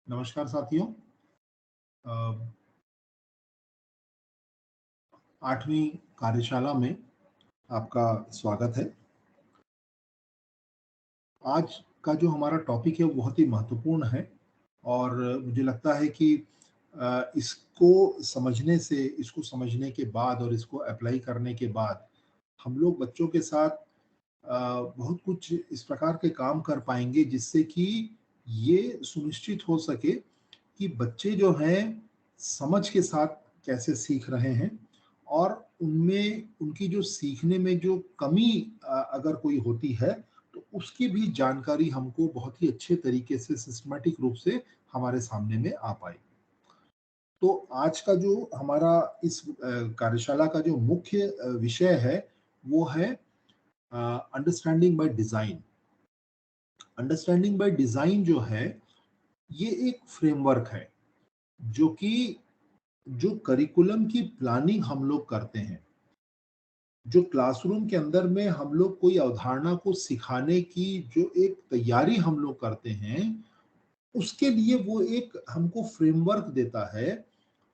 नमस्कार साथियों। 8वीं कार्यशाला में आपका स्वागत है। आज का जो हमारा टॉपिक है वो बहुत ही महत्वपूर्ण है और मुझे लगता है कि इसको समझने के बाद और इसको अप्लाई करने के बाद हम लोग बच्चों के साथ बहुत कुछ इस प्रकार के काम कर पाएंगे जिससे कि ये सुनिश्चित हो सके कि बच्चे जो हैं समझ के साथ कैसे सीख रहे हैं और उनमें उनकी जो सीखने में जो कमी अगर कोई होती है तो उसकी भी जानकारी हमको बहुत ही अच्छे तरीके से सिस्टमैटिक रूप से हमारे सामने में आ पाए। तो आज का जो हमारा इस कार्यशाला का जो मुख्य विषय है वो है understanding by design. Understanding by design जो है ये एक फ्रेमवर्क है जो कि जो करिकुलम की प्लानिंग हम लोग करते हैं, जो क्लासरूम के अंदर में हम लोग कोई अवधारणा को सिखाने की जो एक तैयारी हम लोग करते हैं, उसके लिए वो एक हमको फ्रेमवर्क देता है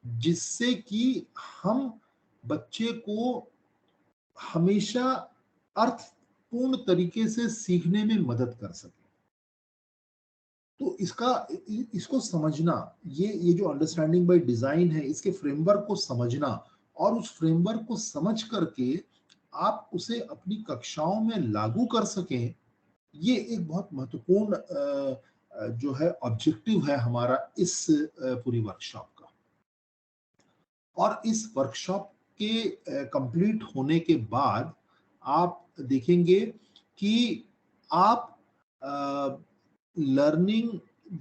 जिससे कि हम बच्चे को हमेशा अर्थपूर्ण तरीके से सीखने में मदद कर सके। तो इसको समझना, ये जो अंडरस्टैंडिंग बाय डिजाइन है, इसके फ्रेमवर्क को समझना और उस फ्रेमवर्क को समझ करके आप उसे अपनी कक्षाओं में लागू कर सकें, ये एक बहुत महत्वपूर्ण जो है ऑब्जेक्टिव है हमारा इस पूरी वर्कशॉप का। और इस वर्कशॉप के कंप्लीट होने के बाद आप देखेंगे कि आप लर्निंग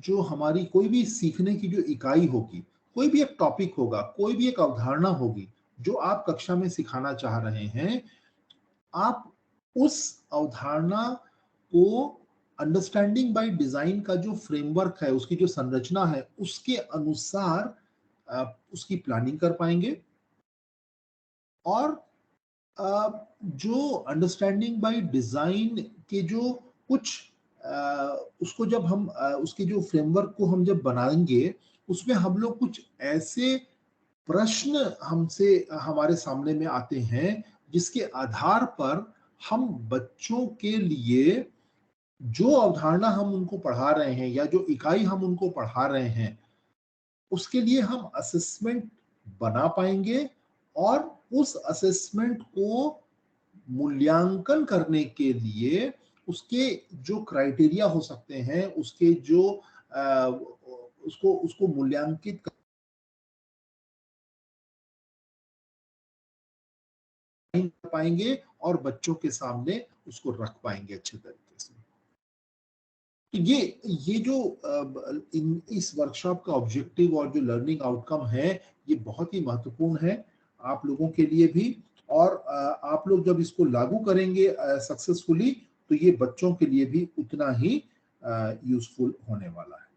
जो हमारी कोई भी सीखने की जो इकाई होगी, कोई भी एक टॉपिक होगा, कोई भी एक अवधारणा होगी जो आप कक्षा में सिखाना चाह रहे हैं, आप उस अवधारणा को अंडरस्टैंडिंग बाय डिजाइन का जो फ्रेमवर्क है, उसकी जो संरचना है, उसके अनुसार उसकी प्लानिंग कर पाएंगे। और जो अंडरस्टैंडिंग बाय डिजाइन के जो कुछ उसको जब हम उसके जो फ्रेमवर्क को हम जब बनाएंगे, उसमें हम लोग कुछ ऐसे प्रश्न हमसे हमारे सामने में आते हैं जिसके आधार पर हम बच्चों के लिए जो अवधारणा हम उनको पढ़ा रहे हैं या जो इकाई हम उनको पढ़ा रहे हैं, उसके लिए हम असेसमेंट बना पाएंगे और उस असेसमेंट को मूल्यांकन करने के लिए उसके जो क्राइटेरिया हो सकते हैं, उसके जो उसको उसको मूल्यांकित कर पाएंगे और बच्चों के सामने उसको रख पाएंगे अच्छे तरीके से। तो ये जो इस वर्कशॉप का ऑब्जेक्टिव और जो लर्निंग आउटकम है, ये बहुत ही महत्वपूर्ण है आप लोगों के लिए भी। और आप लोग जब इसको लागू करेंगे सक्सेसफुली, तो ये बच्चों के लिए भी उतना ही यूजफुल होने वाला है।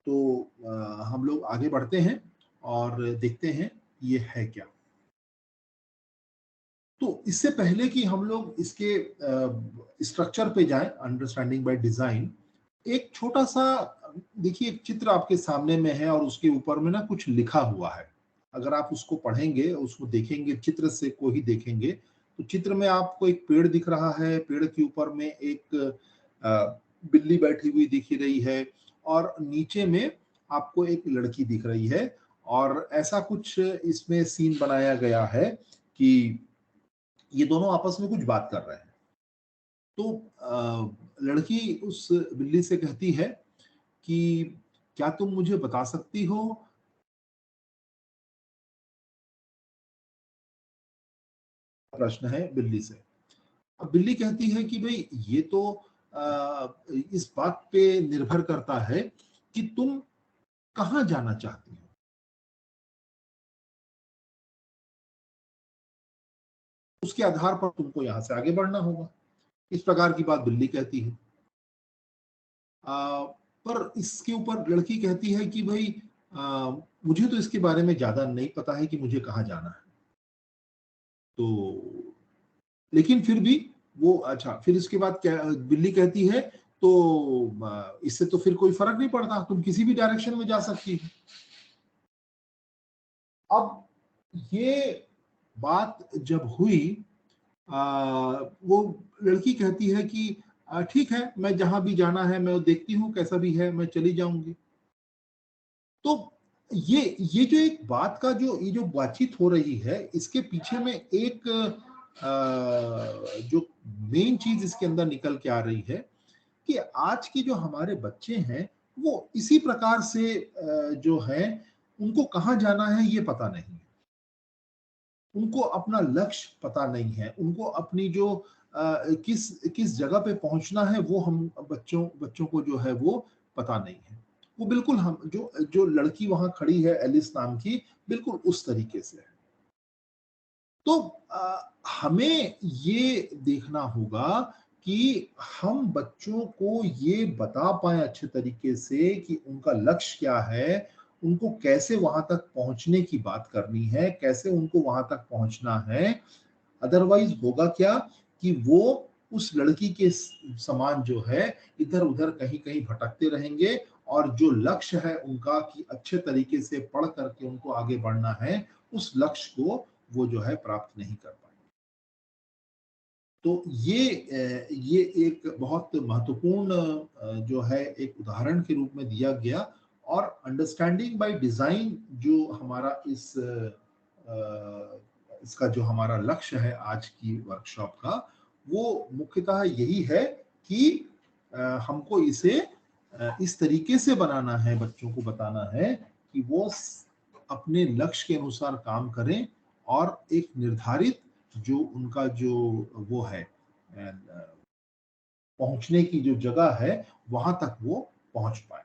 तो हम लोग आगे बढ़ते हैं और देखते हैं ये है क्या। तो इससे पहले कि हम लोग इसके स्ट्रक्चर पे जाएं, अंडरस्टैंडिंग बाय डिजाइन, एक छोटा सा देखिए, एक चित्र आपके सामने में है और उसके ऊपर में ना कुछ लिखा हुआ है। अगर आप उसको पढ़ेंगे, उसको देखेंगे, चित्र से को ही देखेंगे, तो चित्र में आपको एक पेड़ दिख रहा है। पेड़ के ऊपर में एक बिल्ली बैठी हुई दिख रही है और नीचे में आपको एक लड़की दिख रही है। और ऐसा कुछ इसमें सीन बनाया गया है कि ये दोनों आपस में कुछ बात कर रहे हैं। तो लड़की उस बिल्ली से कहती है कि क्या तुम मुझे बता सकती हो, प्रश्न है बिल्ली से। अब बिल्ली कहती है कि भाई ये तो इस बात पे निर्भर करता है कि तुम कहाँ जाना चाहती हो, उसके आधार पर तुमको यहाँ से आगे बढ़ना होगा। इस प्रकार की बात बिल्ली कहती है। पर इसके ऊपर लड़की कहती है कि भाई मुझे तो इसके बारे में ज्यादा नहीं पता है कि मुझे कहाँ जाना है। तो लेकिन फिर भी वो, अच्छा, फिर इसके बाद क्या बिल्ली कहती है, तो इससे तो फिर कोई फर्क नहीं पड़ता, तुम किसी भी डायरेक्शन में जा सकती हो। अब ये बात जब हुई, वो लड़की कहती है कि ठीक है, मैं जहाँ भी जाना है मैं वो देखती हूँ, कैसा भी है मैं चली जाऊँगी। तो ये जो एक बात का जो ये जो बातचीत हो रही है, इसके पीछे में एक जो मेन चीज़ इसके अंदर निकल के आ रही है कि आज के जो हमारे बच्चे हैं, वो इसी प्रकार से जो है, उनको कहाँ जाना है ये पता नहीं है। उनको अपना लक्ष्य पता नहीं है, उनको अपनी जो किस किस जगह पे पहुँचना है वो हम बच्चों बच्चों को जो है वो पता नहीं है। वो बिल्कुल हम जो जो लड़की वहाँ खड़ी है एलिस नाम की, बिल्कुल उस तरीके से है। तो हमें ये देखना होगा कि हम बच्चों को ये बता पाएँ अच्छे तरीके से कि उनका लक्ष्य क्या है, उनको कैसे वहाँ तक पहुँचने की बात करनी है, कैसे उनको वहाँ तक पहुँचना है। अदरवाइज़ होगा क्या कि वो उस लड़की के समान जो है, इधर-उधर कहीं-कहीं भटकते रहेंगे और जो लक्ष्य है उनका कि अच्छे तरीके से पढ़ कर के उनको आगे बढ़ना है, उस लक्ष्य को वो जो है प्राप्त नहीं कर पाएँगे। तो ये एक बहुत महत्वपूर्ण जो है एक उदाहरण के रूप में दिया गया और अंडरस्टैंडिंग बाय डिज़ाइन जो हमारा इसका जो हमारा लक्ष्य है आज की वर्कशॉप का, वो मुख्यतः यही है कि हमको इसे इस तरीके से बनाना है, बच्चों को बताना है कि वो अपने लक्ष्य के अनुसार काम करें और एक निर्धारित जो उनका जो वो है पहुंचने की जो जगह है वहां तक वो पहुंच पाए।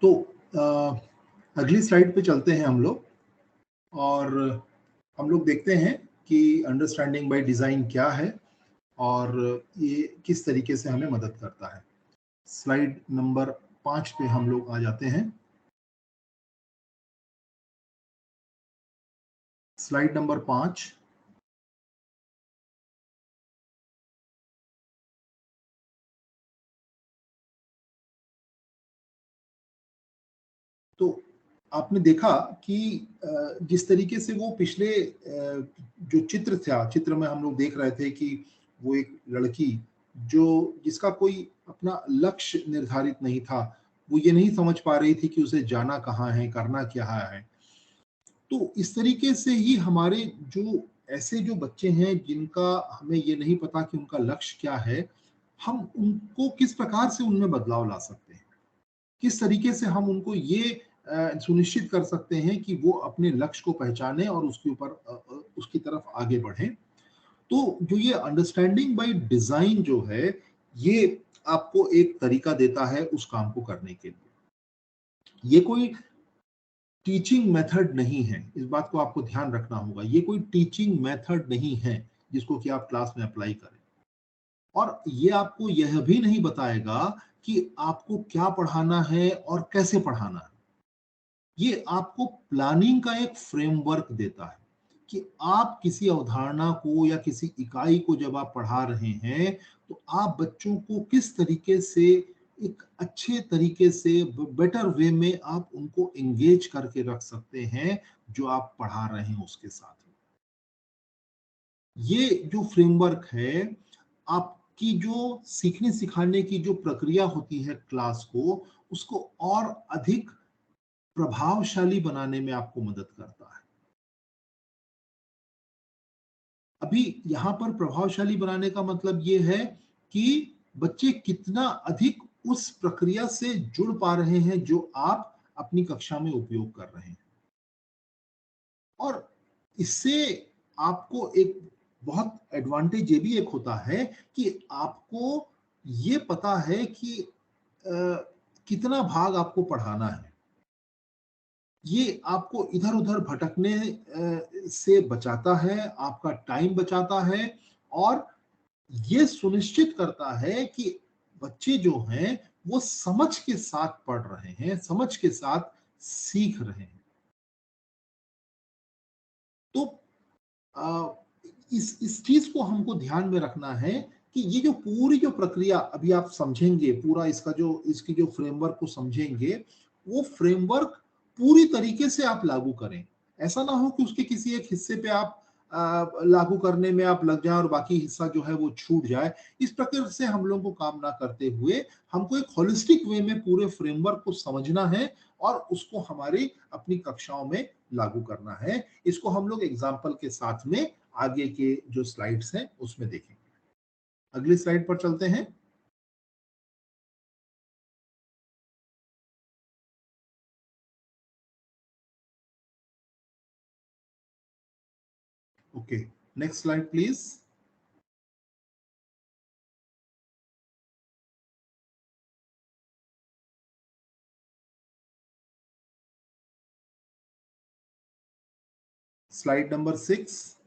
तो अगली स्लाइड पे चलते हैं हम लोग, और हम लोग देखते हैं कि अंडरस्टैंडिंग बाय डिजाइन क्या है और ये किस तरीके से हमें मदद करता है। स्लाइड नंबर 5 पे हम लोग आ जाते हैं। Slide number 5। तो आपने देखा कि जिस तरीके से वो पिछले जो चित्र था, चित्र में हम लोग देख रहे थे कि वो एक लड़की जो जिसका कोई अपना लक्ष्य निर्धारित नहीं था, वो ये नहीं समझ पा रही थी कि उसे जाना कहाँ है, करना क्या है। तो इस तरीके से ही हमारे जो ऐसे जो बच्चे हैं जिनका हमें ये नहीं पता कि उनका लक्ष्य क्या है, हम उनको किस प्रकार से उनमें बदलाव ला सकते हैं, किस तरीके से हम उनको ये सुनिश्चित कर सकते हैं कि वो अपने लक्ष्य को पहचाने और उसके ऊपर उसकी तरफ आगे बढ़े। तो जो ये अंडरस्टैंडिंग बाय डिजाइन जो है, ये आपको एक तरीका देता है उस काम को करने के लिए। ये कोई टीचिंग मेथड नहीं है, इस बात को आपको ध्यान रखना होगा। ये कोई टीचिंग मेथड नहीं है जिसको कि आप क्लास में अप्लाई करें, और ये आपको यह भी नहीं बताएगा कि आपको क्या पढ़ाना है और कैसे पढ़ाना है। ये आपको प्लानिंग का एक फ्रेमवर्क देता है कि आप किसी अवधारणा को या किसी इकाई को जब आप पढ़ा रहे हैं, तो आप बच्चों को किस तरीके से एक अच्छे तरीके से बेटर वे में आप उनको एंगेज करके रख सकते हैं जो आप पढ़ा रहे हैं उसके साथ। ये जो फ्रेमवर्क है, आपकी जो सीखने सिखाने की जो प्रक्रिया होती है क्लास को, उसको और अधिक प्रभावशाली बनाने में आपको मदद करता है। अभी यहाँ पर प्रभावशाली बनाने का मतलब ये है कि बच्चे कितना अधिक उस प्रक्रिया से जुड़ पा रहे हैं जो आप अपनी कक्षा में उपयोग कर रहे हैं। और इससे आपको एक बहुत एडवांटेज ये भी एक होता है कि आपको ये पता है कि कितना भाग आपको पढ़ाना है। ये आपको इधर-उधर भटकने से बचाता है, आपका टाइम बचाता है, और ये सुनिश्चित करता है कि बच्चे जो हैं वो समझ के साथ पढ़ रहे हैं, समझ के साथ सीख रहे हैं। तो अ, इस चीज को हमको ध्यान में रखना है कि ये जो पूरी जो प्रक्रिया अभी आप समझेंगे, पूरा इसका जो इसकी जो फ्रेमवर्क को समझेंगे, वो फ्रेमवर्क पूरी तरीके से आप लागू करें। ऐसा ना हो कि उसके किसी एक हिस्से पे आप लागू करने में आप लग जाएं और बाकी हिस्सा जो है वो छूट जाए। इस प्रकार से हम लोगों को काम ना करते हुए हमको एक होलिस्टिक वे में पूरे फ्रेमवर्क को समझना है और उसको हमारी अपनी कक्षाओं में लागू करना है। इसको हम लोग एग्जाम्पल के साथ में आगे के जो स्लाइड्स हैं उसमें देखेंगे। अगली स्लाइड पर चलते हैं। Okay, next slide please. Slide number 6।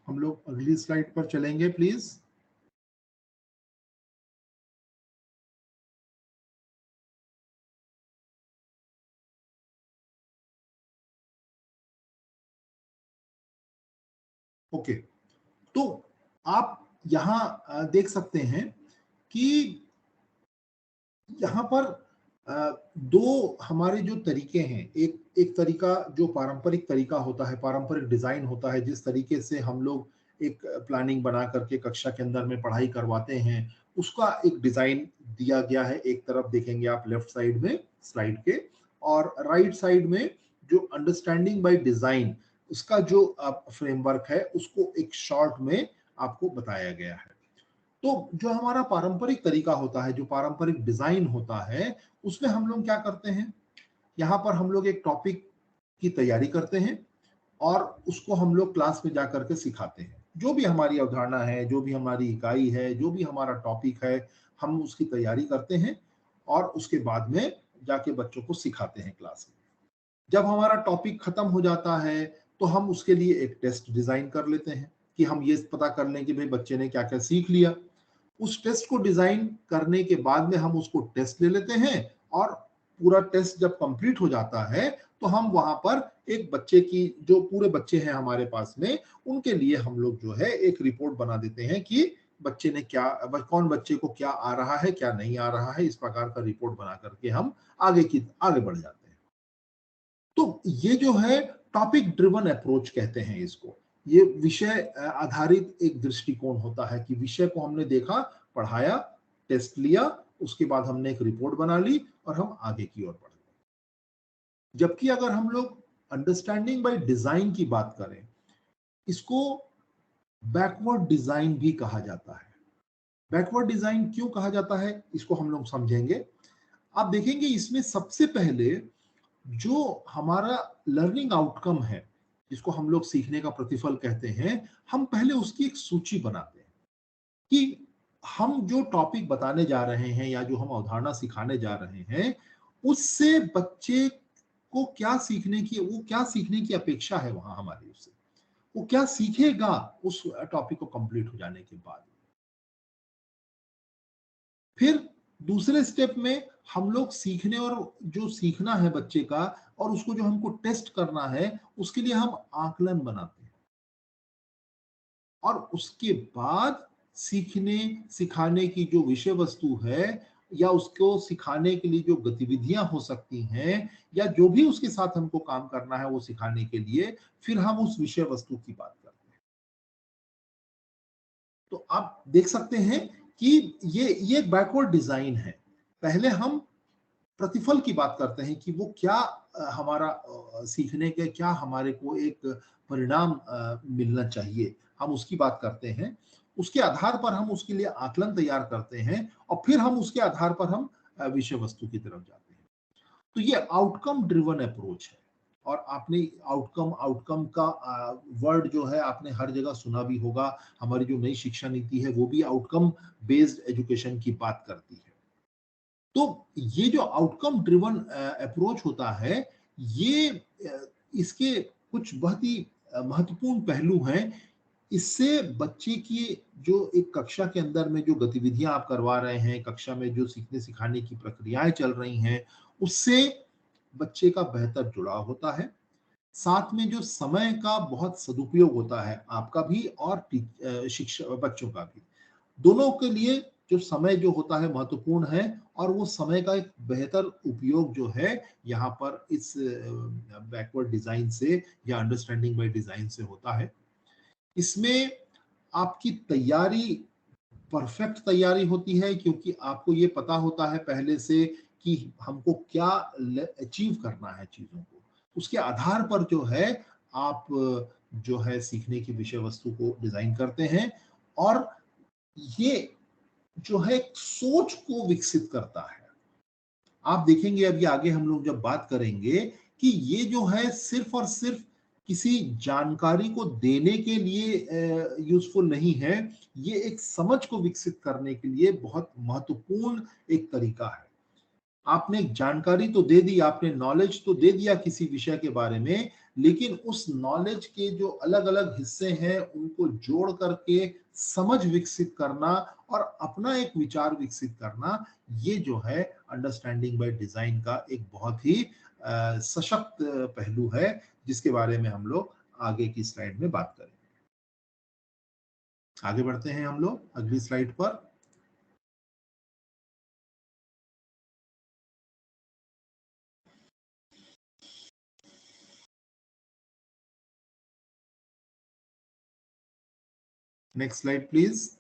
हम लोग अगली स्लाइड पर चलेंगे प्लीज। ओके, तो आप यहाँ देख सकते हैं कि यहाँ पर दो हमारे जो तरीके हैं, एक एक तरीका जो पारंपरिक तरीका होता है, पारंपरिक डिजाइन होता है, जिस तरीके से हम लोग एक प्लानिंग बना करके कक्षा के अंदर में पढ़ाई करवाते हैं, उसका एक डिजाइन दिया गया है। एक तरफ देखेंगे आप लेफ्ट साइड में स्लाइड के, और राइट साइड में जो अंडरस्टैंडिंग बाय डिजाइन उसका जो फ्रेमवर्क है उसको एक शॉर्ट में आपको बताया गया है। तो जो हमारा पारंपरिक तरीका होता है, जो पारंपरिक डिजाइन होता है, उसमें हम लोग क्या करते हैं, यहाँ पर हम लोग एक टॉपिक की तैयारी करते हैं और उसको हम लोग क्लास में जाकर के सिखाते हैं। जो भी हमारी अवधारणा है, जो भी हमारी इकाई है, जो भी हमारा टॉपिक है, हम उसकी तैयारी करते हैं और उसके बाद में जाके बच्चों को सिखाते हैं क्लास में। जब हमारा टॉपिक खत्म हो जाता है, तो हम उसके लिए एक टेस्ट डिजाइन कर लेते हैं कि हम ये पता कर लें कि भाई बच्चे ने क्या-क्या सीख लिया। उस टेस्ट को डिजाइन करने के बाद में हम उसको टेस्ट ले लेते हैं और पूरा टेस्ट जब कंप्लीट हो जाता है, तो हम वहां पर एक बच्चे की, जो पूरे बच्चे हैं हमारे पास में, उनके लिए हम लोग जो है एक रिपोर्ट बना देते हैं कि बच्चे ने क्या, कौन बच्चे को क्या आ रहा है, क्या नहीं आ रहा है। इस प्रकार का रिपोर्ट बना करके हम आगे बढ़ जाते हैं। तो ये जो है टॉपिक ड्रिवन अप्रोच कहते हैं इसको। ये विषय आधारित एक दृष्टिकोण होता है कि विषय को हमने देखा, पढ़ाया, टेस्ट लिया, उसके बाद हमने एक रिपोर्ट बना ली और हम आगे की ओर बढ़ गए। जबकि अगर हम लोग अंडरस्टैंडिंग बाय डिजाइन की बात करें, इसको बैकवर्ड डिजाइन भी कहा जाता है। बैकवर्ड डिजाइन क्यों कहा जाता है, इसको हम लोग समझेंगे। आप देखेंगे इसमें सबसे पहले जो हमारा लर्निंग आउटकम है, जिसको हम लोग सीखने का प्रतिफल कहते हैं, हम पहले उसकी एक सूची बनाते हैं कि हम जो टॉपिक बताने जा रहे हैं या जो हम अवधारणा सिखाने जा रहे हैं, उससे बच्चे को क्या सीखने की, वो क्या सीखने की अपेक्षा है वहां हमारी उससे, वो क्या सीखेगा उस टॉपिक को कंप्लीट हो जाने के बाद। फिर दूसरे स्टेप में हम लोग सीखने, और जो सीखना है बच्चे का और उसको जो हमको टेस्ट करना है, उसके लिए हम आकलन बनाते हैं। और उसके बाद सीखने सिखाने की जो विषय वस्तु है या उसको सिखाने के लिए जो गतिविधियां हो सकती हैं या जो भी उसके साथ हमको काम करना है वो सिखाने के लिए, फिर हम उस विषय वस्तु की बात करते हैं। तो आप देख सकते हैं कि ये एक बैकवर्ड डिजाइन है। पहले हम प्रतिफल की बात करते हैं कि वो क्या हमारा सीखने के क्या हमारे को एक परिणाम मिलना चाहिए, हम उसकी बात करते हैं। उसके आधार पर हम उसके लिए आकलन तैयार करते हैं और फिर हम उसके आधार पर हम विषय वस्तु की तरफ जाते हैं। तो ये आउटकम ड्रिवन अप्रोच है। और आपने आउटकम आउटकम का वर्ड जो है आपने हर जगह सुना भी होगा। हमारी जो नई शिक्षा नीति है वो भी आउटकम बेस्ड एजुकेशन की बात करती है। तो ये जो आउटकम ड्रिवन अप्रोच होता है, ये इसके कुछ बहुत ही महत्वपूर्ण पहलू हैं। इससे बच्चे की जो एक कक्षा के अंदर में जो गतिविधियां आप करवा रहे हैं, कक्षा में जो सीखने सिखाने की प्रक्रियाएं चल रही हैं, उससे बच्चे का बेहतर जुड़ाव होता है। साथ में जो समय का बहुत सदुपयोग होता है, आपका भी और शिक्षा बच्चों का भी, दोनों के लिए जो समय जो होता है महत्वपूर्ण है। और वो समय का एक बेहतर उपयोग जो है यहाँ पर इस बैकवर्ड डिजाइन से या अंडरस्टैंडिंग बाय डिजाइन से होता है। इसमें आपकी तैयारी परफेक्ट तैयारी होती है, क्योंकि आपको ये पता होता है पहले से कि हमको क्या अचीव करना है चीजों को। उसके आधार पर जो है आप जो है सीखने की विषय वस्तु को डिजाइन करते हैं। और ये जो है एक सोच को विकसित करता है। आप देखेंगे अभी आगे हम लोग जब बात करेंगे कि ये जो है सिर्फ और सिर्फ किसी जानकारी को देने के लिए यूजफुल नहीं है। ये एक समझ को विकसित करने के लिए बहुत महत्वपूर्ण एक तरीका है। आपने जानकारी तो दे दी, आपने नॉलेज तो दे दिया किसी विषय के बारे में, लेकिन उस नॉलेज के जो अलग अलग हिस्से हैं उनको जोड़ करके समझ विकसित करना और अपना एक विचार विकसित करना, ये जो है अंडरस्टैंडिंग बाय डिजाइन का एक बहुत ही सशक्त पहलू है, जिसके बारे में हम लोग आगे की स्लाइड में बात करेंगे। आगे बढ़ते हैं हम लोग अगली स्लाइड पर। Next slide please.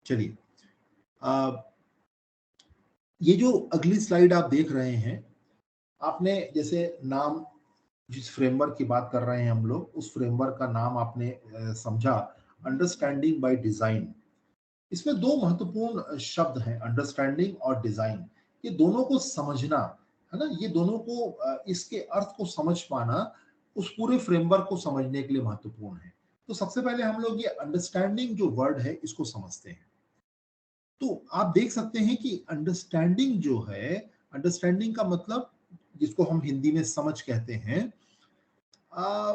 चलिए, ये जो अगली स्लाइड आप देख रहे हैं, आपने जैसे नाम, जिस फ्रेमवर्क की बात कर रहे हैं हम लोग, उस फ्रेमवर्क का नाम आपने समझा, अंडरस्टैंडिंग बाय डिजाइन। इसमें दो महत्वपूर्ण शब्द हैं, अंडरस्टैंडिंग और डिजाइन। ये दोनों को समझना, है ना, ये दोनों को इसके अर्थ को समझ पाना उस पूरे फ्रेमवर्क को समझने के लिए महत्वपूर्ण है। तो सबसे पहले हम लोग ये अंडरस्टैंडिंग जो वर्ड है इसको समझते हैं। तो आप देख सकते हैं कि अंडरस्टैंडिंग जो है, अंडरस्टैंडिंग का मतलब, जिसको हम हिंदी में समझ कहते हैं, आ,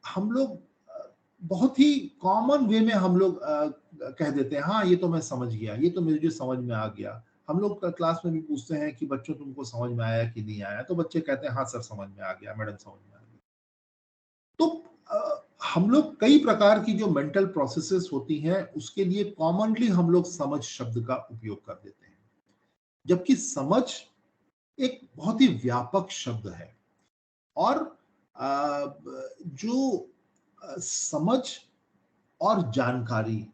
हम लोग बहुत ही कॉमन वे में हम लोग कह देते हैं, हाँ ये तो मैं समझ गया, ये तो मुझे समझ में आ गया। हम लोग क्लास में भी पूछते हैं कि बच्चों तुमको समझ में आया कि नहीं आया, तो बच्चे कहते हैं हाँ सर समझ में आ गया, मैडम समझ में आ गया। तो हम लोग कई प्रकार की जो मेंटल प्रोसेसेस होती हैं उसके लिए कॉमनली हम लोग समझ शब्द का उपयोग कर देते हैं, जबकि समझ एक बहुत ही व्यापक शब्द है। और जो समझ और जानकारी,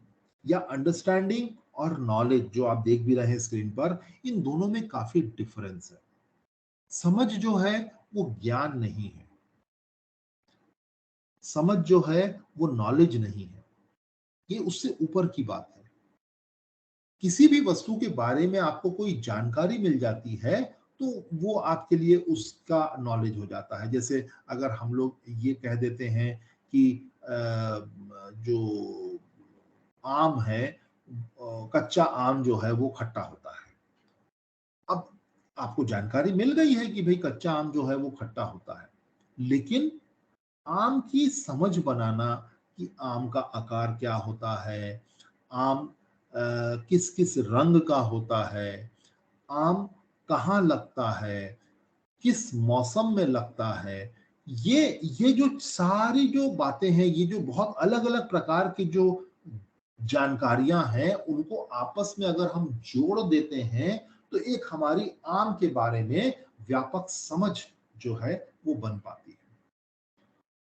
या अंडरस्टैंडिंग और नॉलेज, जो आप देख भी रहे हैं स्क्रीन पर, इन दोनों में काफी डिफरेंस है। समझ जो है वो ज्ञान नहीं है, समझ जो है वो नॉलेज नहीं है, ये उससे ऊपर की बात है। किसी भी वस्तु के बारे में आपको कोई जानकारी मिल जाती है तो वो आपके लिए उसका नॉलेज हो जाता है। जैसे अगर हम लोग ये कह देते हैं कि जो आम है, कच्चा आम जो है वो खट्टा होता है। अब आपको जानकारी मिल गई है कि भाई कच्चा आम जो है वो खट्टा होता है, लेकिन आम की समझ बनाना कि आम का आकार क्या होता है, आम किस किस रंग का होता है, आम कहाँ लगता है, किस मौसम में लगता है, ये जो सारी जो बातें हैं, ये जो बहुत अलग अलग प्रकार की जो जानकारियां हैं, उनको आपस में अगर हम जोड़ देते हैं तो एक हमारी आम के बारे में व्यापक समझ जो है वो बन पाती है।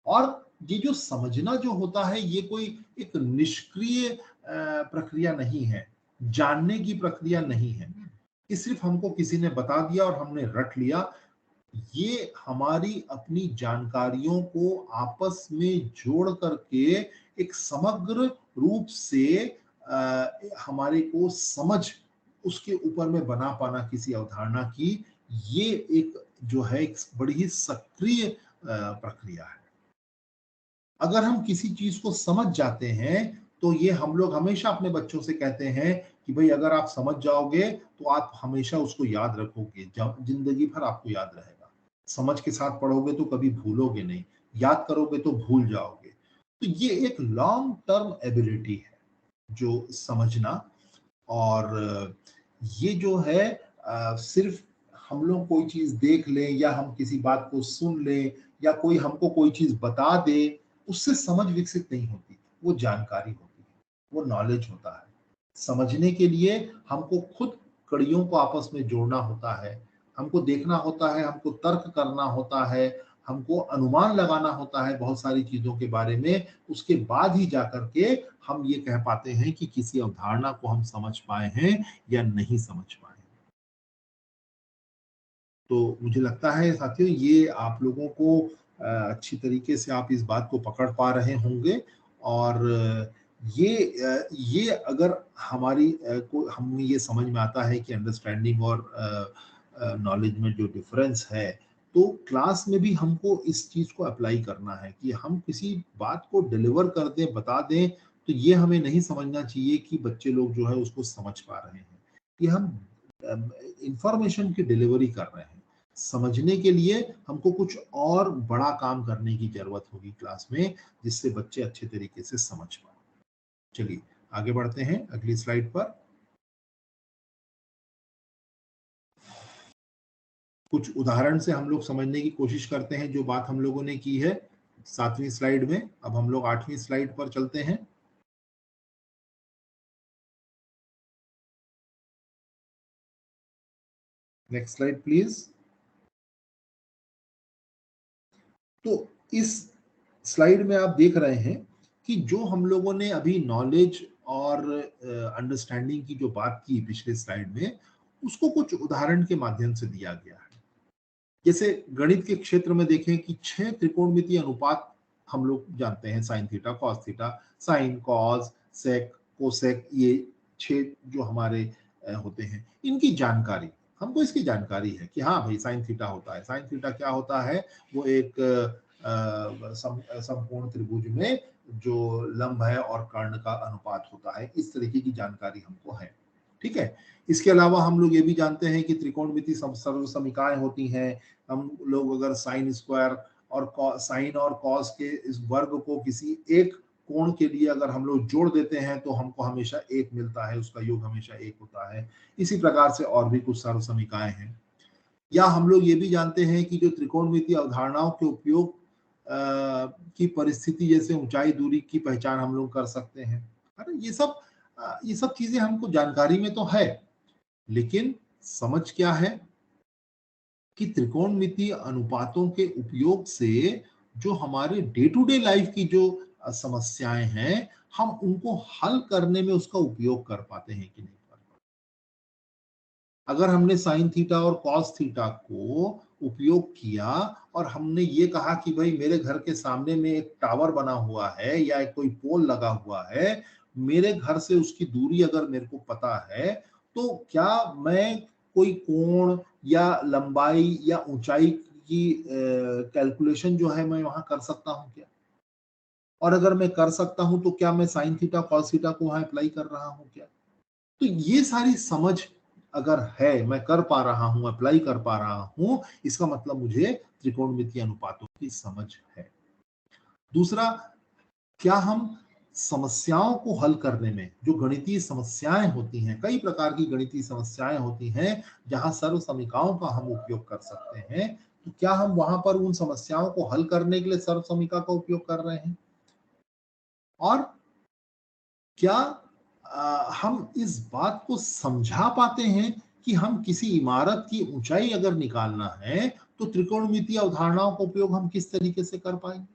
और ये जो समझना जो होता है, ये कोई एक निष्क्रिय प्रक्रिया नहीं है, जानने की प्रक्रिया नहीं है कि सिर्फ हमको किसी ने बता दिया और हमने रट लिया। ये हमारी अपनी जानकारियों को आपस में जोड़ करके एक समग्र रूप से हमारे को समझ उसके ऊपर में बना पाना किसी अवधारणा की, ये एक जो है एक बड़ी ही सक्रिय प्रक्रिया है। अगर हम किसी चीज को समझ जाते हैं तो ये हम लोग हमेशा अपने बच्चों से कहते हैं कि भाई अगर आप समझ जाओगे तो आप हमेशा उसको याद रखोगे, जब जिंदगी भर आपको याद रहेगा। समझ के साथ पढ़ोगे तो कभी भूलोगे नहीं, याद करोगे तो भूल जाओगे। तो ये एक लॉन्ग टर्म एबिलिटी है जो समझना। और ये जो है सिर्फ हम लोग कोई चीज देख लें या हम किसी बात को सुन लें या कोई हमको कोई चीज बता दे, उससे समझ विकसित नहीं होती। वो जानकारी होती है, वो नॉलेज होता है। समझने के लिए हमको खुद कड़ियों को आपस में जोड़ना होता है, हमको देखना होता है, हमको तर्क करना होता है, हमको अनुमान लगाना होता है बहुत सारी चीजों के बारे में। उसके बाद ही जाकर के हम ये कह पाते हैं कि किसी अवधारणा को हम समझ पाए हैं या नहीं समझ पाए। तो मुझे लगता है साथियों, ये आप लोगों को अच्छी तरीके से आप इस बात को पकड़ पा रहे होंगे। और ये अगर हमारी को हमें ये समझ में आता है कि अंडरस्टैंडिंग और नॉलेज में जो डिफरेंस है, तो क्लास में भी हमको इस चीज को अप्लाई करना है कि हम किसी बात को डिलीवर कर दें, बता दें, तो ये हमें नहीं समझना चाहिए कि बच्चे लोग जो है उसको समझ पा रहे हैं। कि हम इंफॉर्मेशन की डिलीवरी कर रहे हैं। समझने के लिए हमको कुछ और बड़ा काम करने की जरूरत होगी क्लास में, जिससे बच्चे अच्छे तरीके से समझ पाए। चलिए आगे बढ़ते हैं अगली स्लाइड पर। कुछ उदाहरण से हम लोग समझने की कोशिश करते हैं जो बात हम लोगों ने की है 7वीं स्लाइड में। अब हम लोग 8वीं स्लाइड पर चलते हैं। Next slide please. तो इस स्लाइड में आप देख रहे हैं कि जो हम लोगों ने अभी नॉलेज और अंडरस्टैंडिंग की जो बात की पिछले स्लाइड में, उसको कुछ उदाहरण के माध्यम से दिया गया है। जैसे गणित के क्षेत्र में देखें कि 6 त्रिकोणमितीय अनुपात हम लोग जानते हैं, sine theta, cos theta, sine, cos, sec, cosec, ये 6 जो हमारे होते हैं, इनकी जानकारी, हमको इसकी जानकारी है कि हाँ भाई साइन थीटा होता है। साइन थीटा क्या होता है? वो एक समकोण त्रिभुज में जो लंब है और कर्ण का अनुपात होता है। इस तरीके की जानकारी हमको है। ठीक है? इसके अलावा हम लोग ये भी जानते हैं कि त्रिकोणमिति सर्व समीकरणाएं होती हैं। हम लोग अगर साइन स्क्वायर और साइन और कॉस के इस वर्ग को किसी एक कोण के लिए अगर हम लोग जोड़ देते हैं तो हमको हमेशा एक मिलता है, उसका योग हमेशा एक होता है। इसी प्रकार से और भी कुछ सर्व समीकरणाएं हैं। या हम लोग ये भी जानते हैं कि जो त्रिकोणमिति अवधारणाओं के उपयोग की परिस्थिति, जैसे ऊंचाई दूरी की पहचान हम लोग कर सकते हैं। है ना? ये सब चीजें हमको जानकारी में तो है, लेकिन समझ क्या है कि त्रिकोणमितीय अनुपातों के उपयोग से जो हमारे डे टू डे लाइफ की जो समस्याएं हैं, हम उनको हल करने में उसका उपयोग कर पाते हैं कि नहीं कर पाते। अगर हमने साइन थीटा और कॉस थीटा को उपयोग किया और हमने ये कहा कि भाई मेरे घर के सामने में एक टावर बना हुआ है या एक कोई पोल लगा हुआ है, मेरे घर से उसकी दूरी अगर मेरे को पता है, तो क्या मैं कोई कोण या लंबाई या ऊंचाई की कैलकुलेशन जो है मैं वहां कर सकता हूं क्या? और अगर मैं कर सकता हूं तो क्या मैं साइन थीटा कॉस थीटा को वहां अप्लाई कर रहा हूं क्या? तो ये सारी समझ अगर है, मैं कर पा रहा हूं, अप्लाई कर पा रहा हूं, इसका मतलब मुझे त्रिकोणमितीय अनुपातों की समझ है। दूसरा, क्या हम समस्याओं को हल करने में, जो गणितीय समस्याएं होती हैं, कई प्रकार की गणितीय समस्याएं होती हैं जहां सर्व समीकरणों का हम उपयोग कर सकते हैं, तो क्या हम वहां पर उन समस्याओं को हल करने के लिए सर्व समीकरण का उपयोग कर रहे हैं? और क्या हम इस बात को समझा पाते हैं कि हम किसी इमारत की ऊंचाई अगर निकालना है तो त्रिकोणमितीय अवधारणाओं का उपयोग हम किस तरीके से कर पाएंगे?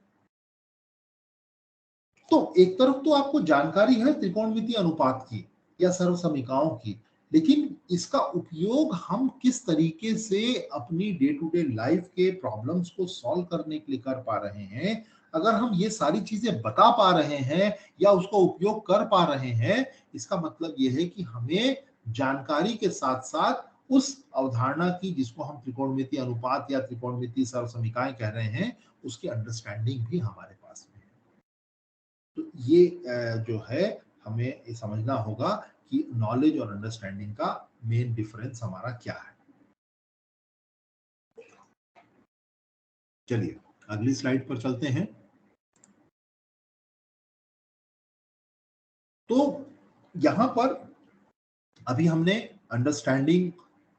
तो एक तरफ तो आपको जानकारी है त्रिकोणमितीय अनुपात की या सर्व समीकरणों की, लेकिन इसका उपयोग हम किस तरीके से अपनी डे टू डे लाइफ के प्रॉब्लम्स को सॉल्व करने के लिए कर पा रहे हैं, अगर हम ये सारी चीजें बता पा रहे हैं या उसका उपयोग कर पा रहे हैं, इसका मतलब ये है कि हमें जानकारी के साथ साथ उस अवधारणा की, जिसको हम त्रिकोणमितीय अनुपात या त्रिकोणमितीय सर्व समीकरण कह रहे हैं, उसकी अंडरस्टैंडिंग भी हमारे पास में है। तो ये जो है, हमें ये समझना होगा कि नॉलेज और अंडरस्टैंडिंग का मेन डिफरेंस हमारा क्या है। चलिए अगली स्लाइड पर चलते हैं। तो यहां पर अभी हमने अंडरस्टैंडिंग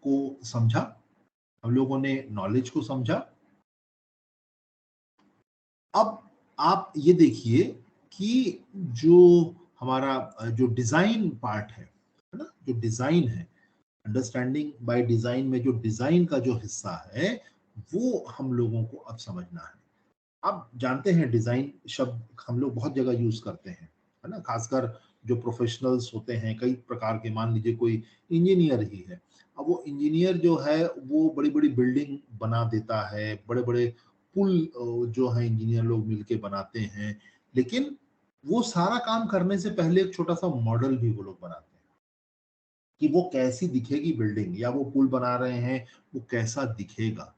को समझा, हम लोगों ने नॉलेज को समझा। अब आप ये देखिए कि जो हमारा जो डिजाइन पार्ट है ना, जो डिजाइन है, अंडरस्टैंडिंग बाय डिजाइन में जो डिजाइन का जो हिस्सा है, वो हम लोगों को अब समझना है। आप जानते हैं डिजाइन शब्द हम लोग बहुत जगह यूज करते हैं, है ना, खासकर जो प्रोफेशनल्स होते हैं कई प्रकार के, मान लीजिए कोई इंजीनियर ही है, अब वो इंजीनियर जो है वो बड़ी बड़ी बिल्डिंग बना देता है, बड़े बड़े पुल जो है इंजीनियर लोग मिलके बनाते हैं, लेकिन वो सारा काम करने से पहले एक छोटा सा मॉडल भी वो लोग बनाते हैं कि वो कैसी दिखेगी बिल्डिंग, या वो पुल बना रहे हैं वो कैसा दिखेगा।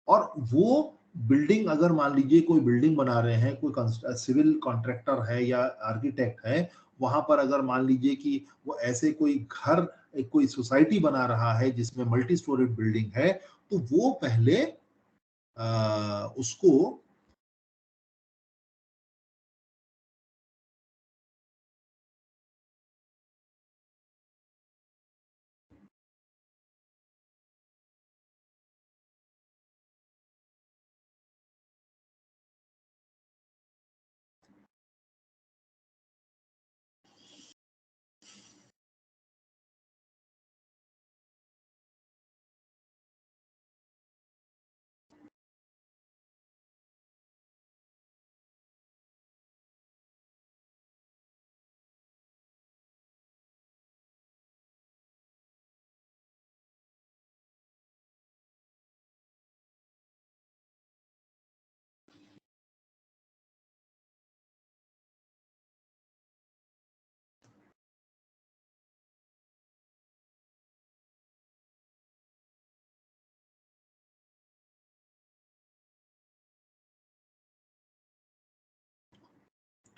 और वो बिल्डिंग, अगर मान लीजिए कोई बिल्डिंग बना रहे हैं, कोई सिविल कॉन्ट्रैक्टर है या आर्किटेक्ट है, वहां पर अगर मान लीजिए कि वो ऐसे कोई घर, कोई सोसाइटी बना रहा है जिसमें मल्टी स्टोरेड बिल्डिंग है, तो वो पहले उसको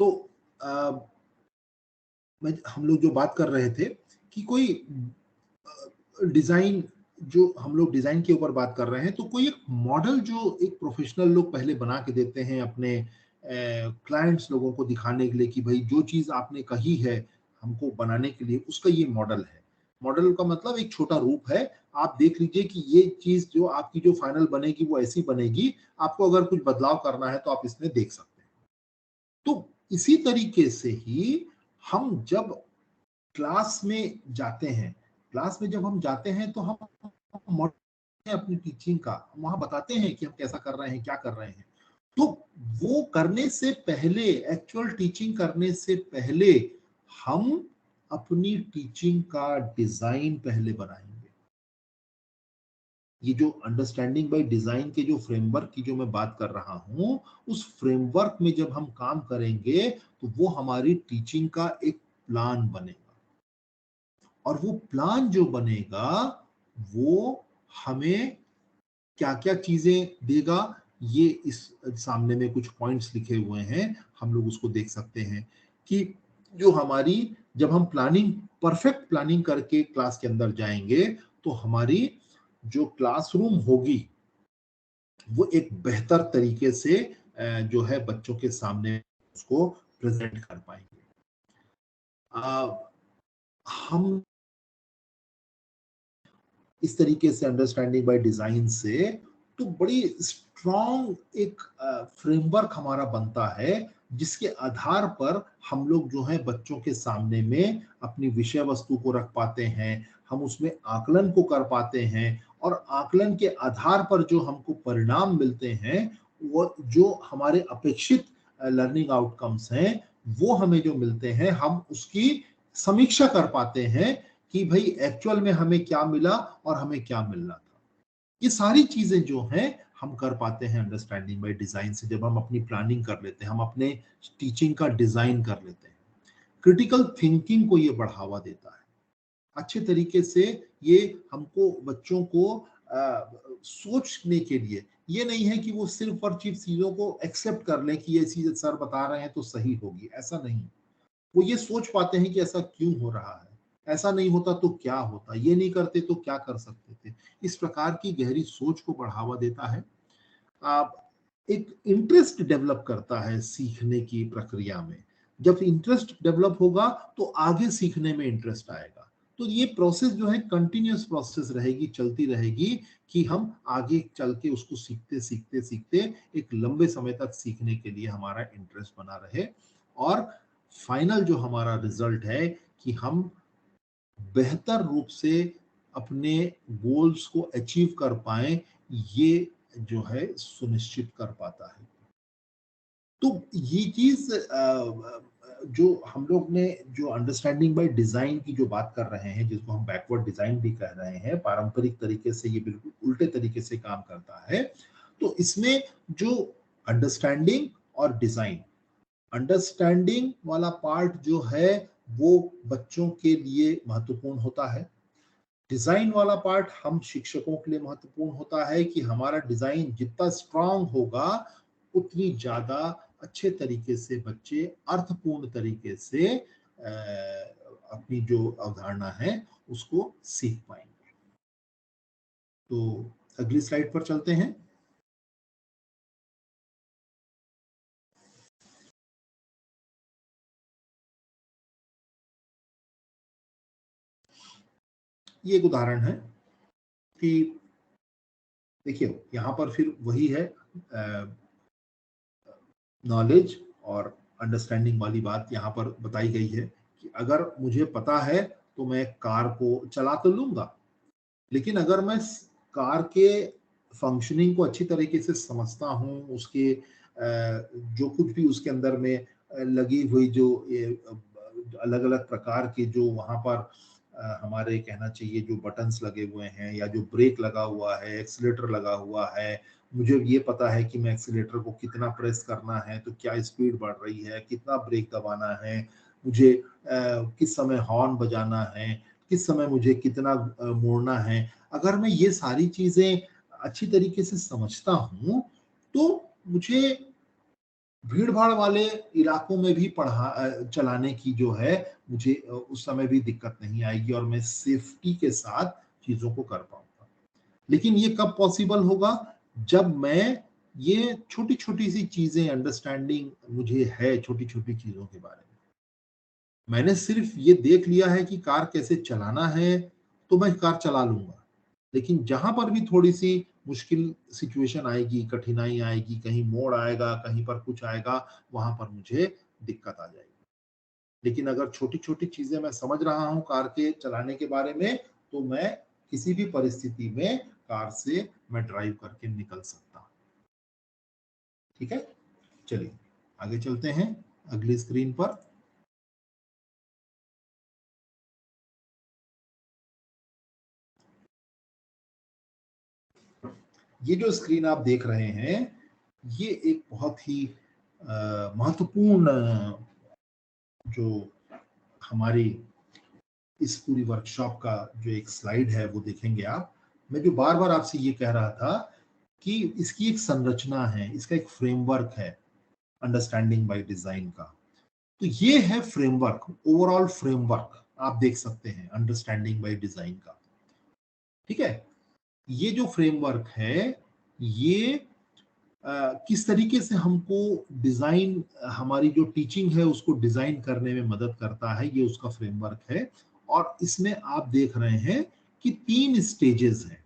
तो हम लोग जो बात कर रहे थे कि कोई डिजाइन, जो हम लोग डिजाइन के ऊपर बात कर रहे हैं, तो कोई एक मॉडल जो एक प्रोफेशनल लोग पहले बना के देते हैं अपने क्लाइंट्स लोगों को दिखाने के लिए कि भाई जो चीज आपने कही है हमको बनाने के लिए, उसका ये मॉडल है। मॉडल का मतलब एक छोटा रूप है। आप देख लीजिए कि ये चीज जो आपकी जो फाइनल बनेगी वो ऐसी बनेगी। आपको अगर कुछ बदलाव करना है तो आप इसमें देख सकते हैं। तो इसी तरीके से ही हम जब क्लास में जाते हैं, क्लास में जब हम जाते हैं तो हम मॉडल अपनी टीचिंग का हम वहां बताते हैं कि हम कैसा कर रहे हैं, क्या कर रहे हैं। तो वो करने से पहले, एक्चुअल टीचिंग करने से पहले, हम अपनी टीचिंग का डिजाइन पहले बनाएंगे। ये जो अंडरस्टैंडिंग बाय डिजाइन के जो फ्रेमवर्क की जो मैं बात कर रहा हूं, उस फ्रेमवर्क में जब हम काम करेंगे तो वो हमारी टीचिंग का एक प्लान बनेगा। और वो प्लान जो बनेगा वो हमें क्या क्या चीजें देगा, ये इस सामने में कुछ पॉइंट्स लिखे हुए हैं, हम लोग उसको देख सकते हैं कि जो हमारी, जब हम प्लानिंग, परफेक्ट प्लानिंग करके क्लास के अंदर जाएंगे तो हमारी जो क्लासरूम होगी वो एक बेहतर तरीके से जो है बच्चों के सामने उसको प्रेजेंट कर पाएंगे। हम इस तरीके से अंडरस्टैंडिंग बाय डिजाइन से तो बड़ी स्ट्रॉन्ग एक फ्रेमवर्क हमारा बनता है, जिसके आधार पर हम लोग जो है बच्चों के सामने में अपनी विषय वस्तु को रख पाते हैं, हम उसमें आकलन को कर पाते हैं, और आकलन के आधार पर जो हमको परिणाम मिलते हैं, वो जो हमारे अपेक्षित लर्निंग आउटकम्स हैं, वो हमें जो मिलते हैं, हम उसकी समीक्षा कर पाते हैं कि भाई एक्चुअल में हमें क्या मिला और हमें क्या मिलना था। ये सारी चीजें जो हैं हम कर पाते हैं अंडरस्टैंडिंग बाय डिजाइन से, जब हम अपनी प्लानिंग कर लेते हैं, हम अपने टीचिंग का डिजाइन कर लेते हैं। क्रिटिकल थिंकिंग को ये बढ़ावा देता है अच्छे तरीके से। ये हमको बच्चों को सोचने के लिए, ये नहीं है कि वो सिर्फ और सिर्फ चीजों को एक्सेप्ट कर लें कि ये चीज सर बता रहे हैं तो सही होगी, ऐसा नहीं। वो ये सोच पाते हैं कि ऐसा क्यों हो रहा है, ऐसा नहीं होता तो क्या होता, ये नहीं करते तो क्या कर सकते थे। इस प्रकार की गहरी सोच को बढ़ावा देता है। आप एक इंटरेस्ट डेवलप करता है सीखने की प्रक्रिया में। जब इंटरेस्ट डेवलप होगा तो आगे सीखने में इंटरेस्ट आएगा। तो ये प्रोसेस जो है कंटिन्यूअस प्रोसेस रहेगी, चलती रहेगी, कि हम आगे चल के उसको सीखते सीखते सीखते एक लंबे समय तक सीखने के लिए हमारा इंटरेस्ट बना रहे। और फाइनल जो हमारा रिजल्ट है कि हम बेहतर रूप से अपने गोल्स को अचीव कर पाए, ये जो है सुनिश्चित कर पाता है। तो ये चीज जो हम लोग ने जो अंडरस्टैंडिंग बाय डिजाइन की जो बात कर रहे हैं, जिसको हम बैकवर्ड डिजाइन भी कह रहे हैं, पारंपरिक तरीके से ये बिल्कुल उल्टे तरीके से काम करता है। तो इसमें जो अंडरस्टैंडिंग और डिजाइन, अंडरस्टैंडिंग वाला पार्ट जो है वो बच्चों के लिए महत्वपूर्ण होता है। डिजाइन वाला पार्ट हम शिक्षकों के लिए महत्वपूर्ण होता है कि हमारा डिजाइन जितना स्ट्रांग होगा, उतनी ज्यादा अच्छे तरीके से बच्चे अर्थपूर्ण तरीके से अपनी जो अवधारणा है उसको सीख पाएंगे। तो अगली स्लाइड पर चलते हैं। ये एक उदाहरण है कि देखिए यहाँ पर फिर वही है, नॉलेज और अंडरस्टैंडिंग वाली बात यहाँ पर बताई गई है कि अगर मुझे पता है तो मैं कार को चला तो लूंगा, लेकिन अगर मैं कार के फंक्शनिंग को अच्छी तरीके से समझता हूँ, उसके जो कुछ भी उसके अंदर में लगी हुई जो अलग अलग प्रकार के जो वहाँ पर हमारे कहना चाहिए जो बटन्स लगे हुए हैं, या जो ब्रेक लगा हुआ है, एक्सीलेटर लगा हुआ है, मुझे ये पता है कि मैं एक्सीलेटर को कितना प्रेस करना है तो क्या स्पीड बढ़ रही है, कितना ब्रेक दबाना है, मुझे किस समय हॉर्न बजाना है, किस समय मुझे कितना मोड़ना है। अगर मैं ये सारी चीजें अच्छी तरीके से समझता हूँ तो मुझे भीड़ भाड़ वाले इलाकों में भी चलाने की जो है मुझे उस समय भी दिक्कत नहीं आएगी और मैं सेफ्टी के साथ चीजों को कर पाऊंगा। लेकिन ये कब पॉसिबल होगा, जब मैं ये छोटी छोटी सी चीजें अंडरस्टैंडिंग मुझे है छोटी छोटी चीजों के बारे में। मैंने सिर्फ ये देख लिया है कि कार कैसे चलाना है, तो मैं कार चला लूंगा। लेकिन जहां पर भी थोड़ी सी मुश्किल सिचुएशन आएगी, कठिनाई आएगी, कहीं मोड़ आएगा, कहीं पर कुछ आएगा, वहां पर मुझे दिक्कत आ जाएगी। लेकिन अगर छोटी छोटी चीजें मैं समझ रहा हूं कार के चलाने के बारे में, तो मैं किसी भी परिस्थिति में कार से मैं ड्राइव करके निकल सकता हूं। ठीक है, चलिए आगे चलते हैं अगली स्क्रीन पर। ये जो स्क्रीन आप देख रहे हैं, ये एक बहुत ही महत्वपूर्ण जो हमारी इस पूरी वर्कशॉप का जो एक स्लाइड है वो देखेंगे आप। मैं जो बार बार आपसे ये कह रहा था कि इसकी एक संरचना है, इसका एक फ्रेमवर्क है अंडरस्टैंडिंग बाय डिजाइन का। तो ये है फ्रेमवर्क, ओवरऑल फ्रेमवर्क आप देख सकते हैं अंडरस्टैंडिंग बाय डिजाइन का। ठीक है, ये जो फ्रेमवर्क है, ये किस तरीके से हमको डिजाइन, हमारी जो टीचिंग है उसको डिजाइन करने में मदद करता है, ये उसका फ्रेमवर्क है। और इसमें आप देख रहे हैं कि 3 स्टेजेस हैं।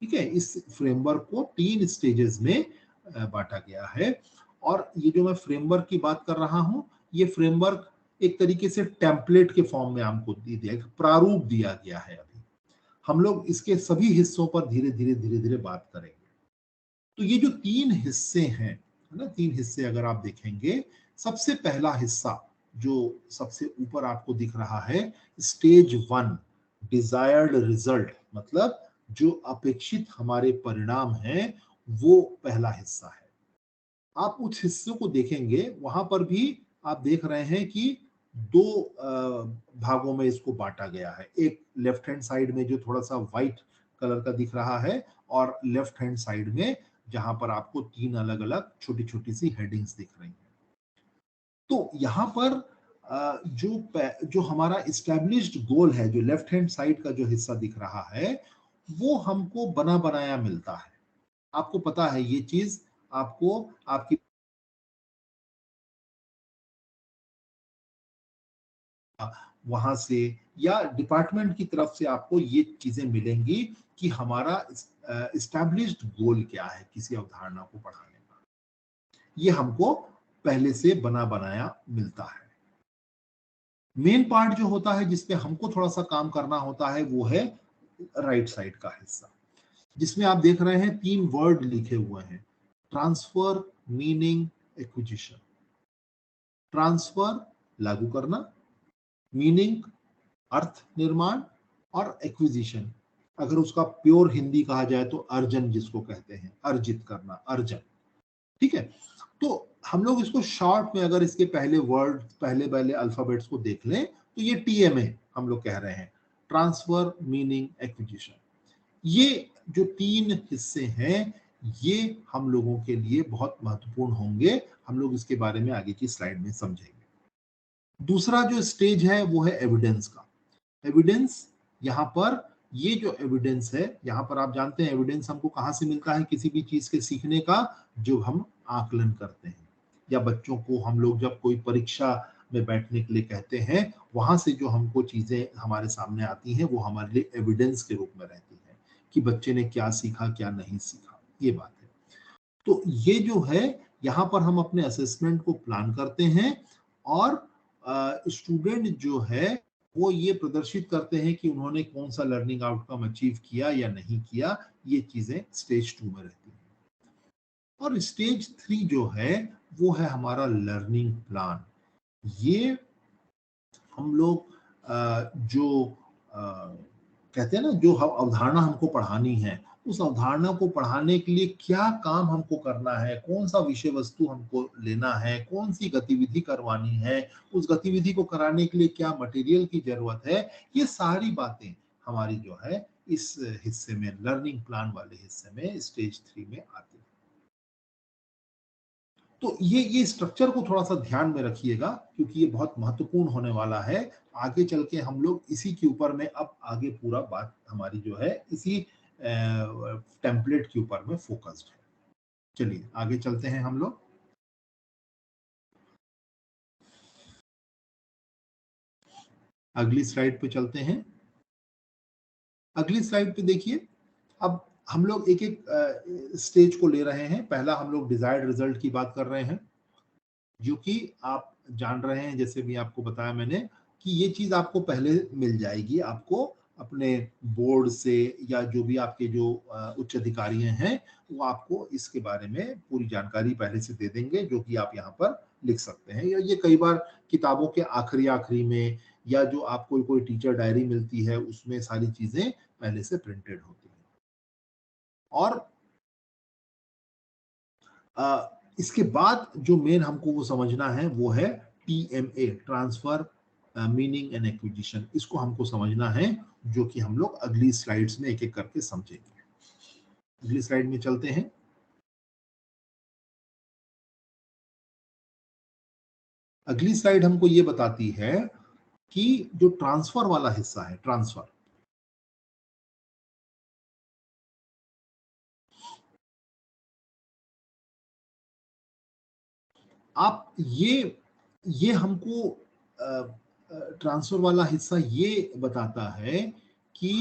ठीक है, इस फ्रेमवर्क को 3 स्टेजेस में बांटा गया है। और ये जो मैं फ्रेमवर्क की बात कर रहा हूं, ये फ्रेमवर्क एक तरीके से टेम्पलेट के फॉर्म में हमको दे दिया, प्रारूप दिया गया है। अभी हम लोग इसके सभी हिस्सों पर धीरे धीरे बात करेंगे। तो ये जो 3 हिस्से हैं, है ना, 3 हिस्से अगर आप देखेंगे, सबसे पहला हिस्सा जो सबसे ऊपर आपको दिख रहा है, स्टेज 1 डिजायर्ड रिजल्ट, मतलब जो अपेक्षित हमारे परिणाम हैं, वो पहला हिस्सा है। आप उस हिस्से को देखेंगे, वहां पर भी आप देख रहे हैं कि 2 भागों में इसको बांटा गया है। एक लेफ्ट हैंड साइड में जो थोड़ा सा व्हाइट कलर का दिख रहा है, और लेफ्ट हैंड साइड में जहां पर आपको 3 अलग अलग छोटी छोटी सी हेडिंग्स दिख रही हैं। तो यहाँ पर जो हमारा इस्टेब्लिश्ड गोल है, जो लेफ्ट हैंड साइड का जो हिस्सा दिख रहा है, वो हमको बना बनाया मिलता है। आपको पता है ये चीज, आपको आपकी वहां से या डिपार्टमेंट की तरफ से आपको ये चीजें मिलेंगी कि हमारा इस्टेब्लिश्ड गोल क्या है किसी अवधारणा को पढ़ाने का। ये हमको पहले से बना बनाया मिलता है। मेन पार्ट जो होता है जिसपे हमको थोड़ा सा काम करना होता है, वो है राइट साइड का हिस्सा, जिसमें आप देख रहे हैं 3 वर्ड लिखे हुए हैं: ट्रांसफर, मीनिंग, एक्विजिशन। ट्रांसफर लागू करना, मीनिंग अर्थ निर्माण, और एक्विजिशन अगर उसका प्योर हिंदी कहा जाए तो अर्जन, जिसको कहते हैं अर्जित करना, अर्जन। ठीक है, तो हम लोग इसको शॉर्ट में अगर इसके पहले वर्ड, पहले पहले अल्फाबेट्स को देख लें, तो ये टीएमए हम लोग कह रहे हैं, ट्रांसफर, मीनिंग, एक्विजिशन। ये जो 3 हिस्से हैं, ये हम लोगों के लिए बहुत महत्वपूर्ण होंगे। हम लोग इसके बारे में आगे की स्लाइड में समझेंगे। दूसरा जो स्टेज है वो है एविडेंस का। एविडेंस, यहाँ पर ये जो एविडेंस है, यहाँ पर आप जानते हैं एविडेंस हमको कहाँ से मिलता है किसी भी चीज के सीखने का, जो हम आकलन करते हैं, या बच्चों को हम लोग जब कोई परीक्षा में बैठने के लिए कहते हैं, वहां से जो हमको चीजें हमारे सामने आती हैं, वो हमारे लिए एविडेंस के रूप में रहती है कि बच्चे ने क्या सीखा, क्या नहीं सीखा, ये बात है। तो ये जो है, यहाँ पर हम अपने असेसमेंट को प्लान करते हैं, और स्टूडेंट जो है वो ये प्रदर्शित करते हैं कि उन्होंने कौन सा लर्निंग आउटकम अचीव किया या नहीं किया। ये चीजें स्टेज 2 में रहती हैं। और स्टेज 3 जो है, वो है हमारा लर्निंग प्लान। ये हम लोग जो कहते हैं ना, जो अवधारणा हमको पढ़ानी है, उस अवधारणा को पढ़ाने के लिए क्या काम हमको करना है, कौन सा विषय वस्तु हमको लेना है, कौन सी गतिविधि करवानी है, उस गतिविधि को कराने के लिए क्या मटेरियल की जरूरत है, ये सारी बातें हमारी जो है इस हिस्से में, लर्निंग प्लान वाले हिस्से में, स्टेज 3 में आती है। तो ये स्ट्रक्चर को थोड़ा सा ध्यान में रखिएगा, क्योंकि ये बहुत महत्वपूर्ण होने वाला है। आगे चल के हम लोग इसी के ऊपर में अब आगे पूरा बात हमारी जो है इसी टेम्पलेट के ऊपर में फोकस्ड है। चलिए आगे चलते हैं हम लोग। अगली स्लाइड पे चलते हैं। अगली स्लाइड पे देखिए, अब हम लोग एक एक स्टेज को ले रहे हैं। पहला हम लोग डिजायर्ड रिजल्ट की बात कर रहे हैं, जो कि आप जान रहे हैं, जैसे भी आपको बताया मैंने, कि ये चीज आपको पहले मिल जाएगी, आपको अपने बोर्ड से या जो भी आपके जो उच्च अधिकारी हैं वो आपको इसके बारे में पूरी जानकारी पहले से दे देंगे, जो कि आप यहाँ पर लिख सकते हैं। या ये कई बार किताबों के आखिरी आखिरी में, या जो आपको कोई टीचर डायरी मिलती है उसमें सारी चीजें पहले से प्रिंटेड होती हैं। और इसके बाद जो मेन हमको वो समझना है वो है TMA, transfer meaning and acquisition. इसको हमको समझना है, जो कि हम लोग अगली स्लाइड्स में एक एक करके समझेंगे। अगली स्लाइड में चलते हैं। अगली स्लाइड हमको ये बताती है कि जो ट्रांसफर वाला हिस्सा है, ट्रांसफर, आप ये हमको ट्रांसफर वाला हिस्सा ये बताता है कि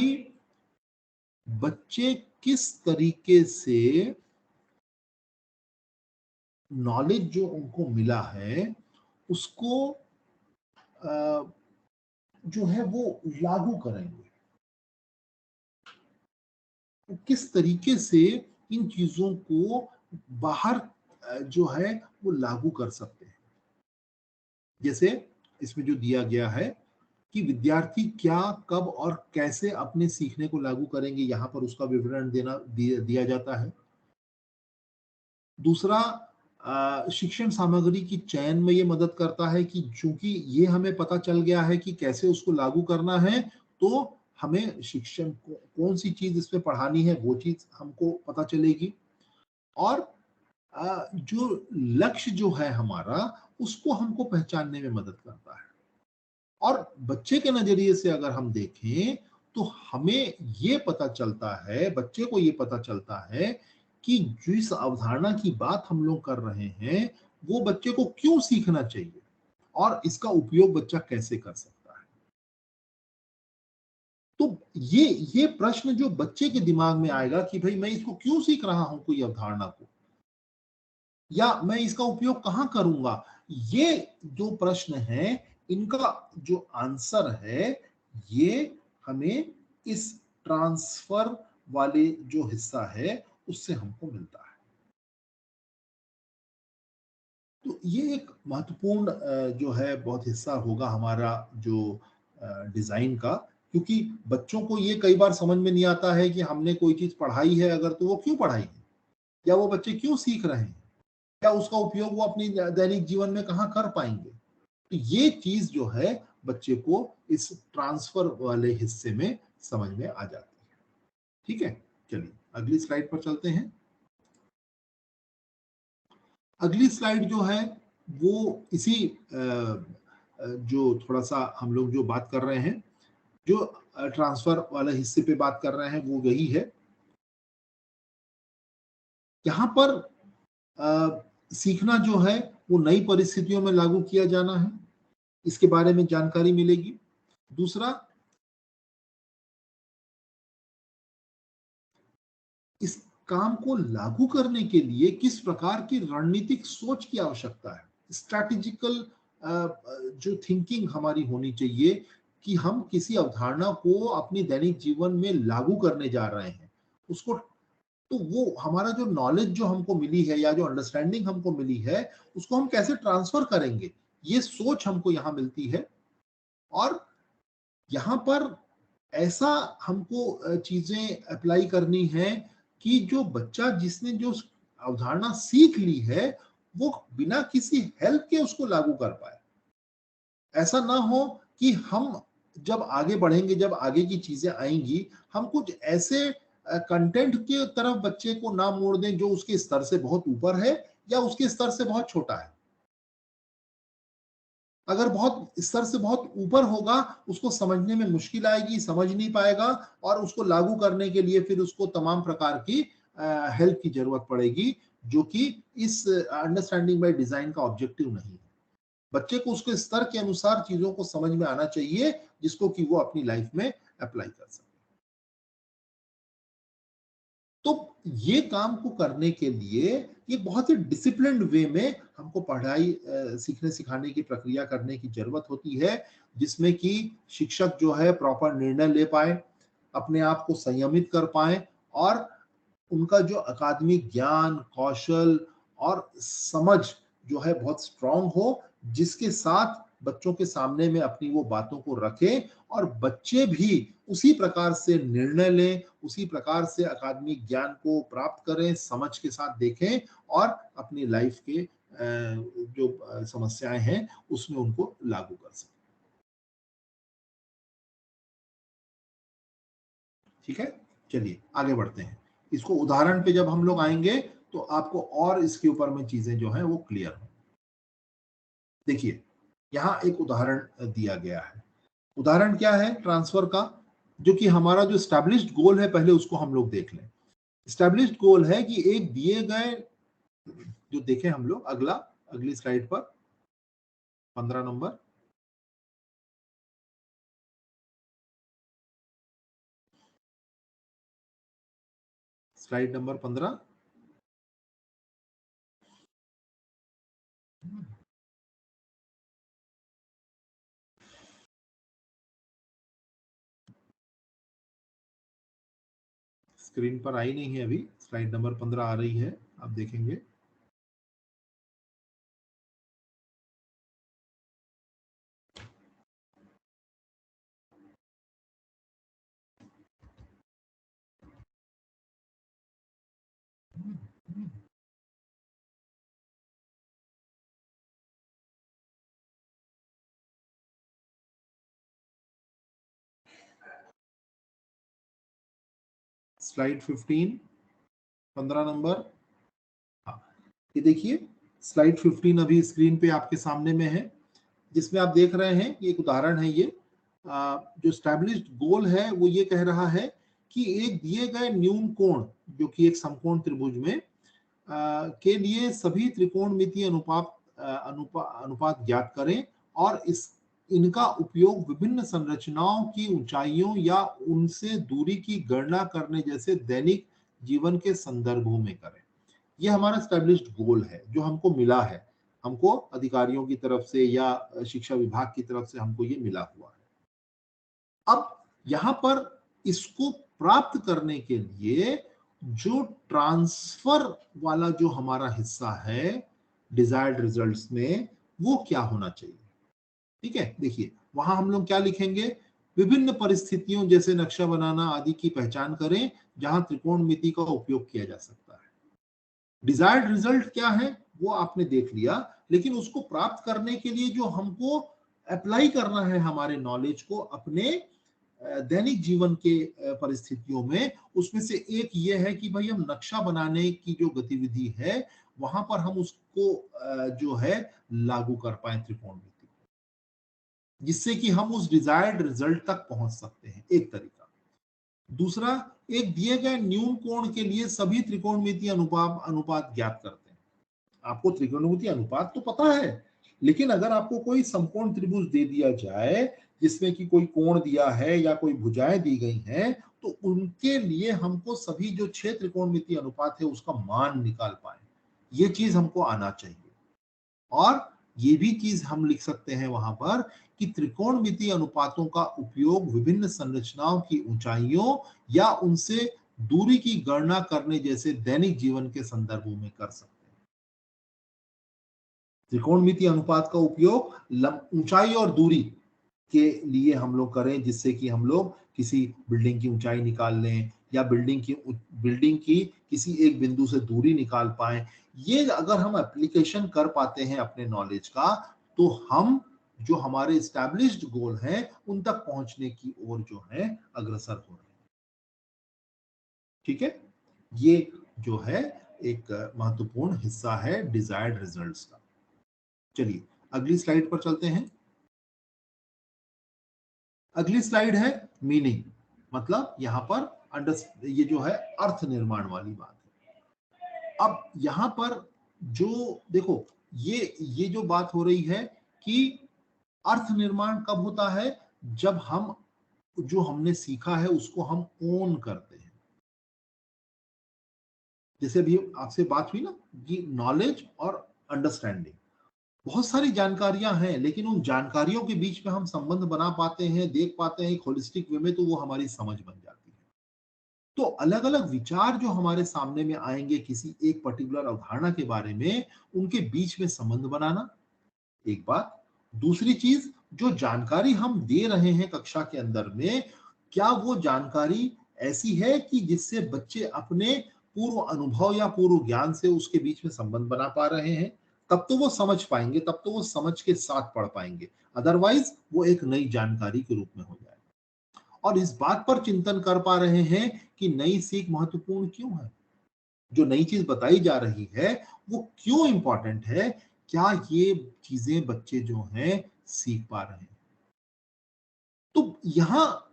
बच्चे किस तरीके से नॉलेज जो उनको मिला है उसको जो है वो लागू करेंगे, किस तरीके से इन चीजों को बाहर जो है वो लागू कर सकते हैं। जैसे इसमें जो दिया गया है कि विद्यार्थी क्या, कब और कैसे अपने सीखने को लागू करेंगे, यहां पर उसका विवरण दिया जाता है। दूसरा, शिक्षण सामग्री की चयन में ये मदद करता है कि चूंकि ये हमें पता चल गया है कि कैसे उसको लागू करना है, तो हमें शिक्षण को कौन सी चीज इसमें पढ़ानी है वो चीज हमको पता चलेगी। और जो लक्ष्य जो है हमारा, उसको हमको पहचानने में मदद करता है। और बच्चे के नजरिए से अगर हम देखें तो हमें ये पता चलता है, बच्चे को ये पता चलता है कि जिस अवधारणा की बात हम लोग कर रहे हैं वो बच्चे को क्यों सीखना चाहिए और इसका उपयोग बच्चा कैसे कर सकता है। तो ये प्रश्न जो बच्चे के दिमाग में आएगा कि भाई मैं इसको क्यों सीख रहा हूं, कोई अवधारणा को, या मैं इसका उपयोग कहां करूंगा, ये जो प्रश्न है इनका जो आंसर है ये हमें इस ट्रांसफर वाले जो हिस्सा है उससे हमको मिलता है। तो ये एक महत्वपूर्ण जो है बहुत हिस्सा होगा हमारा जो डिजाइन का, क्योंकि बच्चों को ये कई बार समझ में नहीं आता है कि हमने कोई चीज पढ़ाई है अगर, तो वो क्यों पढ़ाई है, या वो बच्चे क्यों सीख रहे हैं, या उसका उपयोग वो अपनी दैनिक जीवन में कहाँ कर पाएंगे। तो ये चीज जो है बच्चे को इस ट्रांसफर वाले हिस्से में समझ में आ जाती है। ठीक है, चलिए अगली स्लाइड पर चलते हैं। अगली स्लाइड जो है वो इसी जो थोड़ा सा हम लोग जो बात कर रहे हैं, जो ट्रांसफर वाले हिस्से पे बात कर रहे हैं वो वही है। यहाँ पर सीखना जो है वो नई परिस्थितियों में लागू किया जाना है, इसके बारे में जानकारी मिलेगी। दूसरा, इस काम को लागू करने के लिए किस प्रकार की रणनीतिक सोच की आवश्यकता है, स्ट्रैटेजिकल जो थिंकिंग हमारी होनी चाहिए कि हम किसी अवधारणा को अपनी दैनिक जीवन में लागू करने जा रहे हैं उसको। तो वो हमारा जो नॉलेज जो हमको मिली है या जो अंडरस्टैंडिंग हमको मिली है उसको हम कैसे ट्रांसफर करेंगे, ये सोच हमको यहाँ मिलती है। और यहाँ पर ऐसा हमको चीजें अप्लाई करनी है कि जो बच्चा जिसने जो अवधारणा सीख ली है वो बिना किसी हेल्प के उसको लागू कर पाए। ऐसा ना हो कि हम जब आगे बढ़ेंगे, जब आगे की चीजें आएंगी, हम कुछ ऐसे कंटेंट के तरफ बच्चे को ना मोड़ दें जो उसके स्तर से बहुत ऊपर है, या उसके स्तर से बहुत छोटा है। अगर बहुत स्तर से बहुत ऊपर होगा, उसको समझने में मुश्किल आएगी, समझ नहीं पाएगा और उसको लागू करने के लिए फिर उसको तमाम प्रकार की हेल्प की जरूरत पड़ेगी, जो कि इस अंडरस्टैंडिंग बाय डिजाइन का ऑब्जेक्टिव नहीं है। बच्चे को उसके स्तर के अनुसार चीजों को समझ में आना चाहिए, जिसको कि वो अपनी लाइफ में अप्लाई कर सके। तो ये काम को करने के लिए ये बहुत ही डिसिप्लिन्ड वे में हमको पढ़ाई सीखने सिखाने की प्रक्रिया करने की जरूरत होती है, जिसमें कि शिक्षक जो है प्रॉपर निर्णय ले पाए, अपने आप को संयमित कर पाए और उनका जो अकादमिक ज्ञान, कौशल और समझ जो है बहुत स्ट्रांग हो, जिसके साथ बच्चों के सामने में अपनी वो बातों को रखें और बच्चे भी उसी प्रकार से निर्णय लें, उसी प्रकार से अकादमिक ज्ञान को प्राप्त करें, समझ के साथ देखें और अपनी लाइफ के जो समस्याएं हैं उसमें उनको लागू कर सकें। ठीक है, चलिए आगे बढ़ते हैं। इसको उदाहरण पे जब हम लोग आएंगे तो आपको और इसके ऊपर में चीजें जो है वो क्लियर हो। देखिए, यहाँ एक उदाहरण दिया गया है। उदाहरण क्या है ट्रांसफर का, जो कि हमारा जो स्टैब्लिश्ड गोल है पहले उसको हम लोग देख लें। स्टैब्लिश्ड गोल है कि एक दिए गए, जो देखें हम लोग अगला, अगली स्लाइड पर 15 नंबर, स्लाइड नंबर 15। स्क्रीन पर आई नहीं है अभी, स्लाइड नंबर 15 आ रही है, आप देखेंगे। Slide 15, 15 number. हाँ, ये देखिए स्लाइड 15 अभी स्क्रीन पे आपके सामने में है, जिसमें आप देख रहे हैं कि एक उदाहरण है ये। जो स्टैब्लिश्ड गोल है वो ये कह रहा है कि एक दिए गए न्यून कोण, जो कि एक समकोण त्रिभुज में के लिए सभी त्रिकोणमितीय अनुपात ज्ञात करें और इस इनका उपयोग विभिन्न संरचनाओं की ऊंचाइयों या उनसे दूरी की गणना करने जैसे दैनिक जीवन के संदर्भों में करें। ये हमारा स्टैब्लिश्ड गोल है जो हमको मिला है, हमको अधिकारियों की तरफ से या शिक्षा विभाग की तरफ से हमको ये मिला हुआ है। अब यहां पर इसको प्राप्त करने के लिए जो ट्रांसफर वाला जो हमारा हिस्सा है डिजायर्ड रिजल्ट्स में, वो क्या होना चाहिए। ठीक है, देखिए वहां हम लोग क्या लिखेंगे, विभिन्न परिस्थितियों जैसे नक्शा बनाना आदि की पहचान करें जहां त्रिकोणमिति का उपयोग किया जा सकता है। डिजायर्ड रिजल्ट क्या है वो आपने देख लिया, लेकिन उसको प्राप्त करने के लिए जो हमको अप्लाई करना है हमारे नॉलेज को अपने दैनिक जीवन के परिस्थितियों में, उसमें से एक ये है कि भाई हम नक्शा बनाने की जो गतिविधि है वहां पर हम उसको जो है लागू कर पाए त्रिकोणमिति, जिससे कि हम उस डिजायर्ड रिजल्ट तक पहुंच सकते हैं, एक तरीका। दूसरा, एक दिए गए न्यून कोण के लिए सभी त्रिकोणमितीय अनुपात अनुपात ज्ञात करते हैं। आपको त्रिकोणमितीय अनुपात तो पता है, लेकिन अगर आपको कोई समकोण त्रिभुज दे दिया जाए जिसमें कि कोई कोण दिया है या कोई भुजाएं दी गई हैं, तो उनके लिए हमको सभी जो 6 त्रिकोणमितीय अनुपात है उसका मान निकाल पाए, ये चीज हमको आना चाहिए। और ये भी चीज हम लिख सकते हैं वहां पर कि त्रिकोणमितीय अनुपातों का उपयोग विभिन्न संरचनाओं की ऊंचाइयों या उनसे दूरी की गणना करने जैसे दैनिक जीवन के संदर्भों में कर सकते हैं। त्रिकोणमितीय अनुपात का उपयोग ऊंचाई और दूरी के लिए हम लोग करें, जिससे कि हम लोग किसी बिल्डिंग की ऊंचाई निकाल लें या बिल्डिंग की किसी एक बिंदु से दूरी निकाल पाए। ये अगर हम एप्लीकेशन कर पाते हैं अपने नॉलेज का, तो हम जो हमारे एस्टैब्लिश्ड गोल हैं उन तक पहुंचने की ओर जो है अग्रसर हो रहे हैं। ठीक है, ये जो है एक महत्वपूर्ण हिस्सा है डिजायर्ड रिजल्ट्स का। चलिए अगली स्लाइड पर चलते हैं। अगली स्लाइड है मीनिंग, मतलब यहां पर ये जो है अर्थ निर्माण वाली बात है। अब यहां पर जो देखो, ये जो बात हो रही है कि अर्थ निर्माण कब होता है, जब हम जो हमने सीखा है उसको हम ओन करते हैं। जैसे अभी आपसे बात हुई ना कि नॉलेज और अंडरस्टैंडिंग, बहुत सारी जानकारियां हैं, लेकिन उन जानकारियों के बीच में हम संबंध बना पाते हैं, देख पाते हैं एक होलिस्टिक वे में, तो वो हमारी समझ बन जाती है। तो अलग अलग विचार जो हमारे सामने में आएंगे किसी एक पर्टिकुलर अवधारणा के बारे में, उनके बीच में संबंध बनाना एक बात। दूसरी चीज, जो जानकारी हम दे रहे हैं कक्षा के अंदर में, क्या वो जानकारी ऐसी है कि जिससे बच्चे अपने पूर्व अनुभव या पूर्व ज्ञान से उसके बीच में संबंध बना पा रहे हैं, तब तो वो समझ पाएंगे, तब तो वो समझ के साथ पढ़ पाएंगे। अदरवाइज वो एक नई जानकारी के रूप में हो जाए। और इस बात पर चिंतन कर पा रहे हैं कि नई सीख महत्वपूर्ण क्यों है, जो नई चीज बताई जा रही है वो क्यों इंपॉर्टेंट है, क्या ये चीजें बच्चे जो हैं सीख पा रहे हैं। तो यहाँ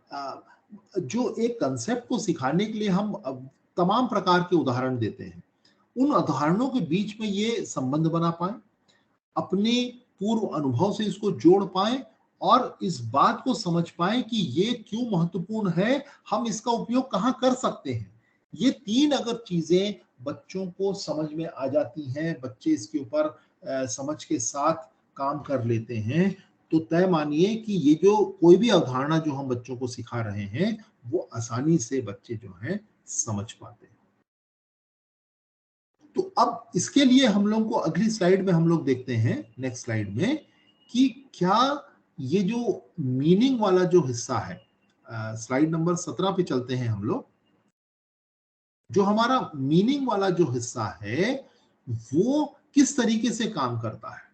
जो एक कंसेप्ट को सिखाने के लिए हम तमाम प्रकार के उदाहरण देते हैं, उन उदाहरणों के बीच में ये संबंध बना पाए, अपने पूर्व अनुभव से इसको जोड़ पाए और इस बात को समझ पाए कि ये क्यों महत्वपूर्ण है, हम इसका उपयोग कहाँ कर सकते हैं। ये तीन अगर चीजें बच्चों को समझ में आ जाती हैं, बच्चे इसके ऊपर समझ के साथ काम कर लेते हैं, तो तय मानिए कि ये जो कोई भी अवधारणा जो हम बच्चों को सिखा रहे हैं वो आसानी से बच्चे जो हैं समझ पाते हैं। तो अब इसके लिए हम लोग को अगली स्लाइड में हम लोग देखते हैं, नेक्स्ट स्लाइड में, कि क्या ये जो मीनिंग वाला जो हिस्सा है, स्लाइड नंबर 17 पे चलते हैं हम लोग। जो हमारा मीनिंग वाला जो हिस्सा है वो किस तरीके से काम करता है।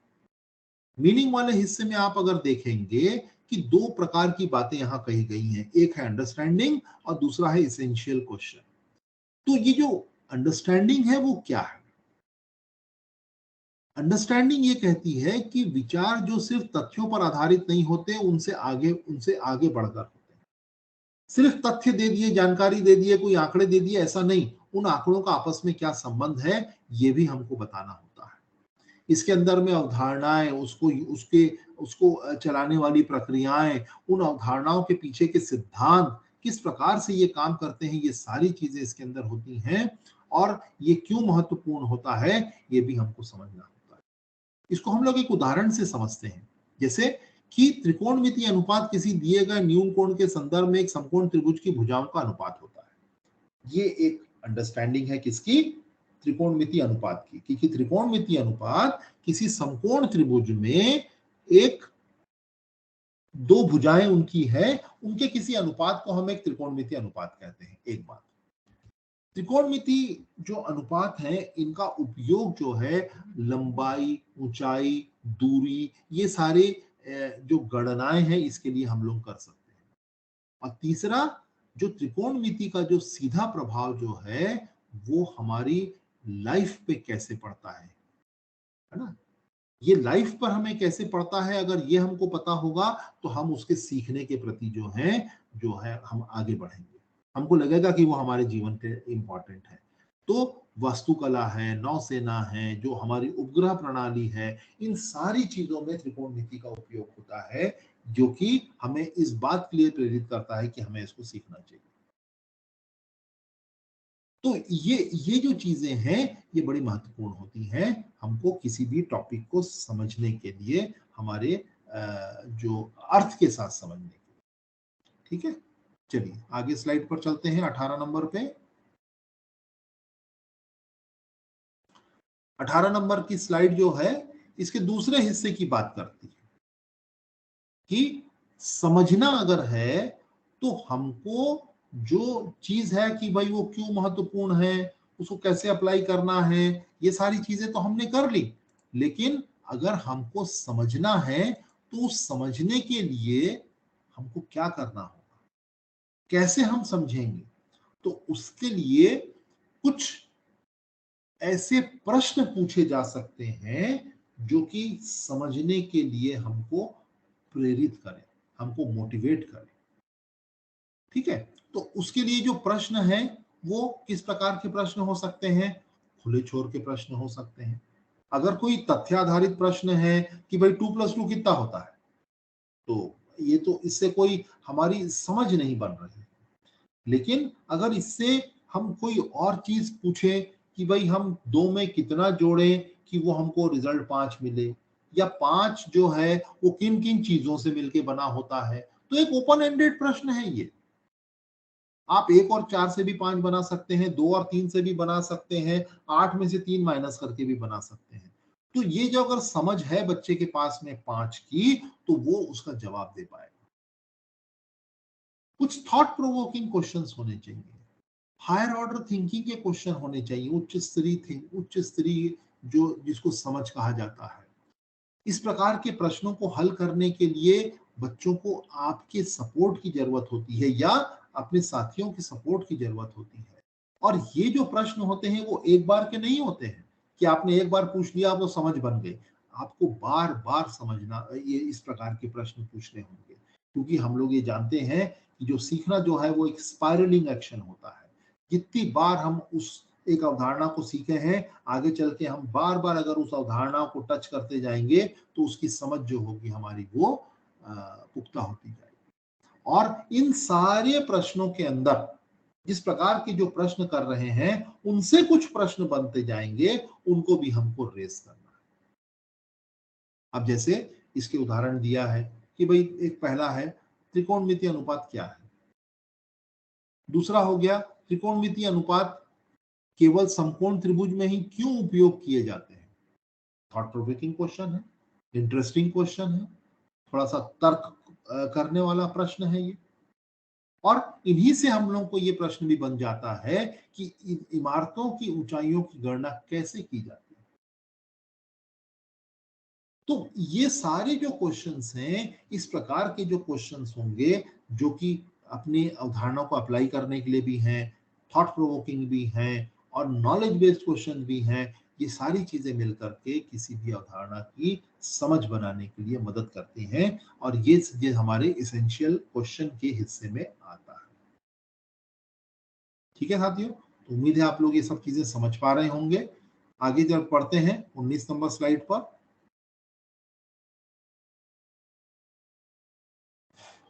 मीनिंग वाले हिस्से में आप अगर देखेंगे कि दो प्रकार की बातें यहां कही गई हैं, एक है अंडरस्टैंडिंग और दूसरा है इसेंशियल क्वेश्चन। तो ये जो अंडरस्टैंडिंग है वो क्या है? अंडरस्टैंडिंग ये कहती है कि विचार जो सिर्फ तथ्यों पर आधारित नहीं होते, उनसे आगे बढ़कर होते हैं। सिर्फ तथ्य दे दिए, जानकारी दे दिए, कोई आंकड़े दे दिए, ऐसा नहीं। उन आंकड़ों का आपस में क्या संबंध है, ये भी हमको बताना होता है। इसके अंदर में अवधारणाएं, उसको उसके उसको चलाने वाली प्रक्रियाएं, उन अवधारणाओं के पीछे के सिद्धांत किस प्रकार से ये काम करते हैं, ये सारी चीजें इसके अंदर होती हैं। और ये क्यों महत्वपूर्ण होता है, ये भी हमको समझना होता है। इसको हम लोग एक उदाहरण से समझते हैं, जैसे कि त्रिकोणमितीय अनुपात किसी दिए गए न्यून कोण के संदर्भ में एक समकोण त्रिभुज की भुजाओं का अनुपात होता है। ये एक अंडरस्टैंडिंग है किसकी? त्रिकोणमितीय अनुपात की, क्योंकि त्रिकोणमितीय अनुपात किसी समकोण त्रिभुज में एक दो भुजाएं उनकी है, उनके किसी अनुपात को हम एक त्रिकोणमितीय अनुपात कहते हैं। एक बात, त्रिकोणमिति जो अनुपात है इनका उपयोग जो है लंबाई, ऊंचाई, दूरी, ये सारे जो गणनाएं हैं इसके लिए हम लोग कर सकते हैं। और तीसरा, जो त्रिकोणमिति का जो सीधा प्रभाव जो है वो हमारी लाइफ पे कैसे पड़ता है ना? ये लाइफ पर हमें कैसे पड़ता है, अगर ये हमको पता होगा तो हम उसके सीखने के प्रति जो है हम आगे बढ़ेंगे। हमको लगेगा कि वो हमारे जीवन के इम्पोर्टेंट है। तो वास्तुकला है, नौसेना है, जो हमारी उपग्रह प्रणाली है, इन सारी चीजों में त्रिकोणमिति का उपयोग होता है, जो कि हमें इस बात के लिए प्रेरित करता है कि हमें इसको सीखना चाहिए। तो ये जो चीजें हैं ये बड़ी महत्वपूर्ण होती हैं हमको किसी भी टॉपिक को समझने के लिए, हमारे जो अर्थ के साथ समझने के लिए। ठीक है, चलिए आगे स्लाइड पर चलते हैं 18 नंबर पे। 18 नंबर की स्लाइड जो है इसके दूसरे हिस्से की बात करती है कि समझना अगर है तो हमको जो चीज है कि भाई वो क्यों महत्वपूर्ण है, उसको कैसे अप्लाई करना है, ये सारी चीजें तो हमने कर ली। लेकिन अगर हमको समझना है तो उस समझने के लिए हमको क्या करना होगा, कैसे हम समझेंगे? तो उसके लिए कुछ ऐसे प्रश्न पूछे जा सकते हैं जो कि समझने के लिए हमको प्रेरित करें, हमको मोटिवेट करें। ठीक है? तो उसके लिए जो प्रश्न है वो किस प्रकार के प्रश्न हो सकते हैं? खुले छोर के प्रश्न हो सकते हैं। अगर कोई तथ्याधारित प्रश्न है कि भाई 2 + 2 कितना होता है? तो ये तो इससे कोई हमारी समझ नहीं बन रही। लेकिन अगर इससे हम कोई और चीज पूछे कि भाई हम 2 में कितना जोड़ें कि वो हमको रिजल्ट 5 मिले, या 5 जो है वो किन-किन चीजों से मिलके बना होता है, तो एक ओपन एंडेड प्रश्न है ये। आप 1 और 4 से भी 5 बना सकते हैं, 2 और 3 से भी बना सकते हैं, 8 में से 3 माइनस करके भी बना सकते हैं। तो ये जो अगर समझ है बच्चे के पास में 5 की, तो वो उसका जवाब दे पाएगा। कुछ थॉट प्रोवोकिंग क्वेश्चंस होने चाहिए, हायर ऑर्डर थिंकिंग के क्वेश्चन होने चाहिए, उच्च स्तरीय जो जिसको समझ कहा जाता है। इस प्रकार के प्रश्नों को हल करने के लिए बच्चों को आपके सपोर्ट की जरूरत होती है, या अपने साथियों की सपोर्ट की जरूरत होती है। और ये जो प्रश्न होते हैं वो एक बार के नहीं होते हैं कि आपने एक बार पूछ लिया वो समझ बन गए। आपको बार बार समझना, ये इस प्रकार के प्रश्न पूछने होंगे, क्योंकि हम लोग ये जानते हैं कि जो सीखना जो है वो एक स्पाइरलिंग एक्शन होता है। जितनी बार हम उस एक अवधारणा को सीखे हैं, आगे चल के हम बार बार अगर उस अवधारणा को टच करते जाएंगे तो उसकी समझ जो होगी हमारी वो पुख्ता होती जाएगी। और इन सारे प्रश्नों के अंदर जिस प्रकार के जो प्रश्न कर रहे हैं उनसे कुछ प्रश्न बनते जाएंगे, उनको भी हमको रेस करना है। अब जैसे इसके उदाहरण दिया है कि भाई एक पहला है त्रिकोणमितीय अनुपात क्या है, दूसरा हो गया त्रिकोणमितीय अनुपात केवल समकोण त्रिभुज में ही क्यों उपयोग किए जाते हैं। थॉट प्रोवोकिंग क्वेश्चन है, इंटरेस्टिंग क्वेश्चन है, थोड़ा सा तर्क करने वाला प्रश्न है ये। और इन्हीं से हम लोगों को ये प्रश्न भी बन जाता है कि इमारतों की ऊंचाइयों की गणना कैसे की जाती है। तो ये सारे जो क्वेश्चंस हैं, इस प्रकार के जो क्वेश्चंस होंगे जो कि अपनी अवधारणाओं को अप्लाई करने के लिए भी हैं, थॉट प्रोवोकिंग भी हैं, और नॉलेज बेस्ड क्वेश्चन भी हैं। ये सारी चीजें मिलकर के किसी भी अवधारणा की समझ बनाने के लिए मदद करती हैं, और ये हमारे इसेंशियल क्वेश्चन के हिस्से में आता है। ठीक है साथियों, तो उम्मीद है आप लोग ये सब चीजें समझ पा रहे होंगे। आगे जब पढ़ते हैं 19 नंबर स्लाइड पर।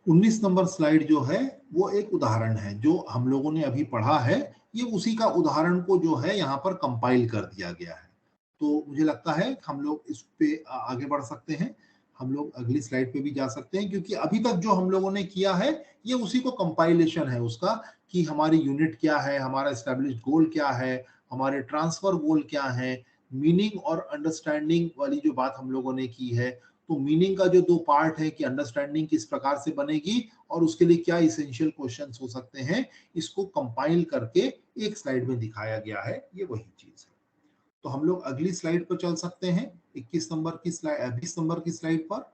19 नंबर स्लाइड जो है वो एक उदाहरण है जो हम लोगों ने अभी पढ़ा है। ये उसी का उदाहरण को जो है यहाँ पर कंपाइल कर दिया गया है। तो मुझे लगता है हम लोग इस पे आगे बढ़ सकते हैं। हम लोग अगली स्लाइड पे भी जा सकते हैं, क्योंकि अभी तक जो हम लोगों ने किया है ये उसी को कंपाइलेशन है उसका, कि हमारी यूनिट क्या है, हमारा एस्टेब्लिश्ड गोल क्या है, हमारे ट्रांसफर गोल क्या है, मीनिंग और अंडरस्टैंडिंग वाली जो बात हम लोगों ने की है। तो मीनिंग का जो दो पार्ट है कि अंडरस्टैंडिंग किस प्रकार से बनेगी और उसके लिए क्या इसेंशियल क्वेश्चंस हो सकते हैं, इसको कंपाइल करके एक स्लाइड में दिखाया गया है। ये वही चीज है। तो हम लोग अगली स्लाइड पर चल सकते हैं, 21 नंबर की स्लाइड, 20 नंबर की स्लाइड पर।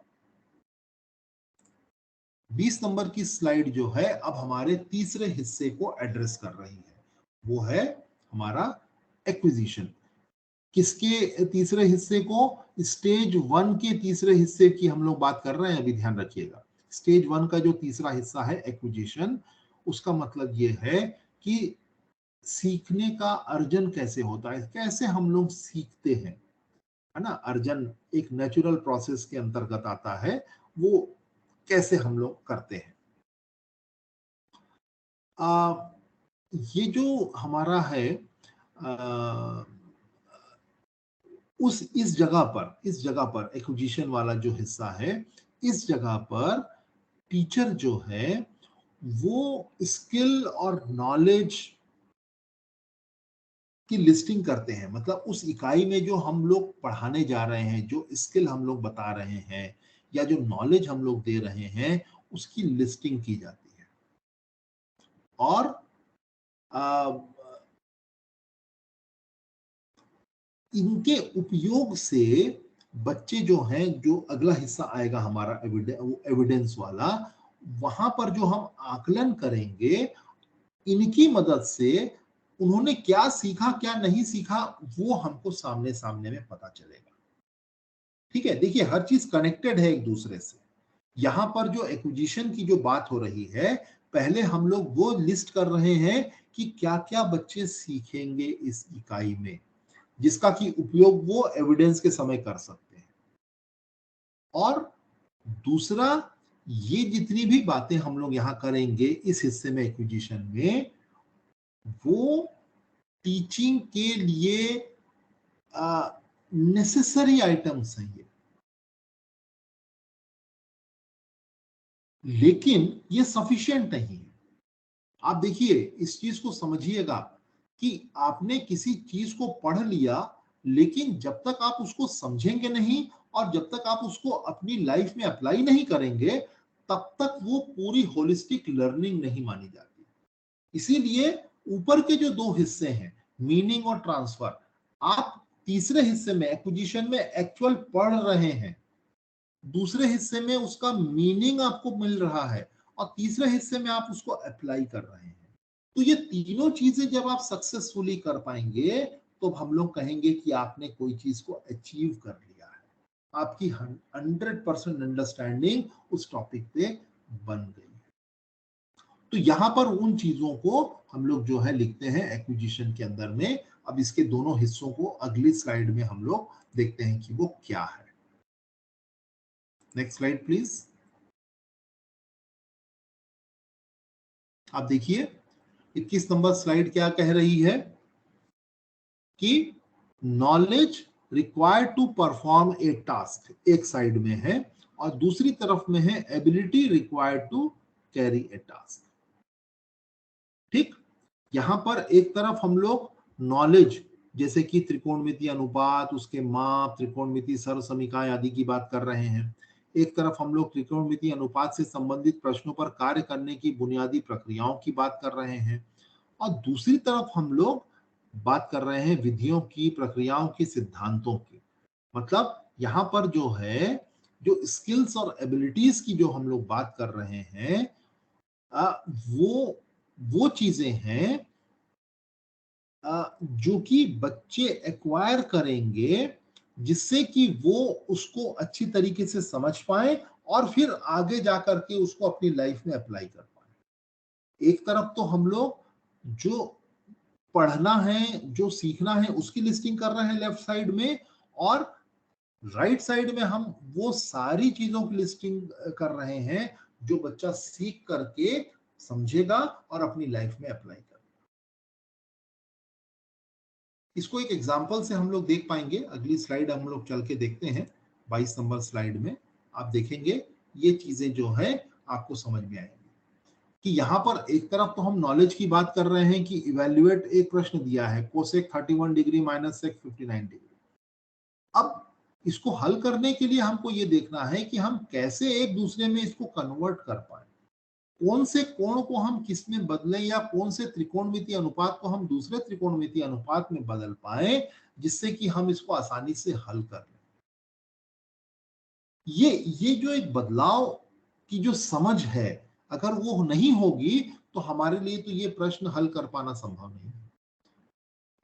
20 नंबर की स्लाइड जो है अब हमारे तीसरे हिस्से को एड्रेस कर रही है, वो है हमारा एक्विजिशन। किसके तीसरे हिस्से को? स्टेज 1 के तीसरे हिस्से की हम लोग बात कर रहे हैं, अभी ध्यान रखिएगा। स्टेज 1 का जो तीसरा हिस्सा है एक्विजिशन, उसका मतलब ये है कि सीखने का अर्जन कैसे होता है, कैसे हम लोग सीखते हैं, है ना। अर्जन एक नेचुरल प्रोसेस के अंतर्गत आता है, वो कैसे हम लोग करते हैं। आ, ये जो हमारा है आ, उस इस जगह पर एक्विजिशन वाला जो हिस्सा है, इस जगह पर टीचर जो है वो स्किल और नॉलेज की लिस्टिंग करते हैं। मतलब उस इकाई में जो हम लोग पढ़ाने जा रहे हैं, जो स्किल हम लोग बता रहे हैं या जो नॉलेज हम लोग दे रहे हैं, उसकी लिस्टिंग की जाती है। और आ, इनके उपयोग से बच्चे जो हैं, जो अगला हिस्सा आएगा हमारा एविडेंस वाला, वहां पर जो हम आकलन करेंगे, इनकी मदद से उन्होंने क्या सीखा क्या नहीं सीखा वो हमको सामने सामने में पता चलेगा। ठीक है, देखिए हर चीज कनेक्टेड है एक दूसरे से। यहां पर जो एक्विजिशन की जो बात हो रही है, पहले हम लोग वो लिस्ट कर रहे हैं कि क्या क्या बच्चे सीखेंगे इस इकाई में, जिसका कि उपयोग वो एविडेंस के समय कर सकते हैं। और दूसरा, ये जितनी भी बातें हम लोग यहां करेंगे इस हिस्से में एक्विजिशन में, वो टीचिंग के लिए नेसेसरी आइटम्स हैं ये, लेकिन ये सफिशिएंट नहीं है। आप देखिए इस चीज को समझिएगा कि आपने किसी चीज को पढ़ लिया, लेकिन जब तक आप उसको समझेंगे नहीं और जब तक आप उसको अपनी लाइफ में अप्लाई नहीं करेंगे, तब तक वो पूरी होलिस्टिक लर्निंग नहीं मानी जाती। इसीलिए ऊपर के जो दो हिस्से हैं, मीनिंग और ट्रांसफर, आप तीसरे हिस्से में एक्विजिशन में एक्चुअल पढ़ रहे हैं, दूसरे हिस्से में उसका मीनिंग आपको मिल रहा है, और तीसरे हिस्से में आप उसको अप्लाई कर रहे हैं। तो ये तीनों चीजें जब आप सक्सेसफुली कर पाएंगे, तो हम लोग कहेंगे कि आपने कोई चीज को अचीव कर लिया है, आपकी 100% अंडरस्टैंडिंग उस टॉपिक पे बन गई। तो यहां पर उन चीजों को हम लोग जो है लिखते हैं एक्विजिशन के अंदर में। अब इसके दोनों हिस्सों को अगली स्लाइड में हम लोग देखते हैं कि वो क्या है। Next slide please. आप देखिए 21 नंबर स्लाइड क्या कह रही है कि knowledge required to perform a task एक साइड में है, और दूसरी तरफ में है ability required to carry a task. ठीक, यहां पर एक तरफ हम लोग नॉलेज जैसे कि त्रिकोणमिति अनुपात, उसके माप, त्रिकोणमिति सर्व समीकरण आदि की बात कर रहे हैं। एक तरफ हम लोग त्रिकोणमिति अनुपात से संबंधित प्रश्नों पर कार्य करने की बुनियादी प्रक्रियाओं की बात कर रहे हैं, और दूसरी तरफ हम लोग बात कर रहे हैं विधियों की, प्रक्रियाओं की, सिद्धांतों की। मतलब यहां पर जो है, जो स्किल्स और एबिलिटीज की जो हम लोग बात कर रहे हैं, वो चीजें हैं जो कि बच्चे एक्वायर करेंगे, जिससे कि वो उसको अच्छी तरीके से समझ पाए और फिर आगे जाकर के उसको अपनी लाइफ में अप्लाई कर पाए। एक तरफ तो हम लोग जो पढ़ना है, जो सीखना है, उसकी लिस्टिंग कर रहे हैं लेफ्ट साइड में, और राइट साइड में हम वो सारी चीजों की लिस्टिंग कर रहे हैं जो बच्चा सीख करके समझेगा और अपनी लाइफ में अप्लाई करेगा। इसको एक एग्जांपल से हम लोग देख पाएंगे। अगली स्लाइड हम लोग चल के देखते हैं, 22 नंबर स्लाइड में आप देखेंगे ये चीजें जो है आपको समझ में आएंगी कि यहाँ पर एक तरफ तो हम नॉलेज की बात कर रहे हैं कि इवेल्युएट एक प्रश्न दिया है, cosec 31 degree minus sec 59 degree. अब इसको हल करने के लिए हमको ये देखना है कि हम कैसे एक दूसरे में इसको कन्वर्ट कर पाए, कौन से कोण को हम किस में बदलें, या कौन से त्रिकोणमितीय अनुपात को हम दूसरे त्रिकोणमितीय अनुपात में बदल पाए, जिससे कि हम इसको आसानी से हल कर लें। ये जो एक बदलाव की जो समझ है, अगर वो नहीं होगी तो हमारे लिए तो ये प्रश्न हल कर पाना संभव नहीं है।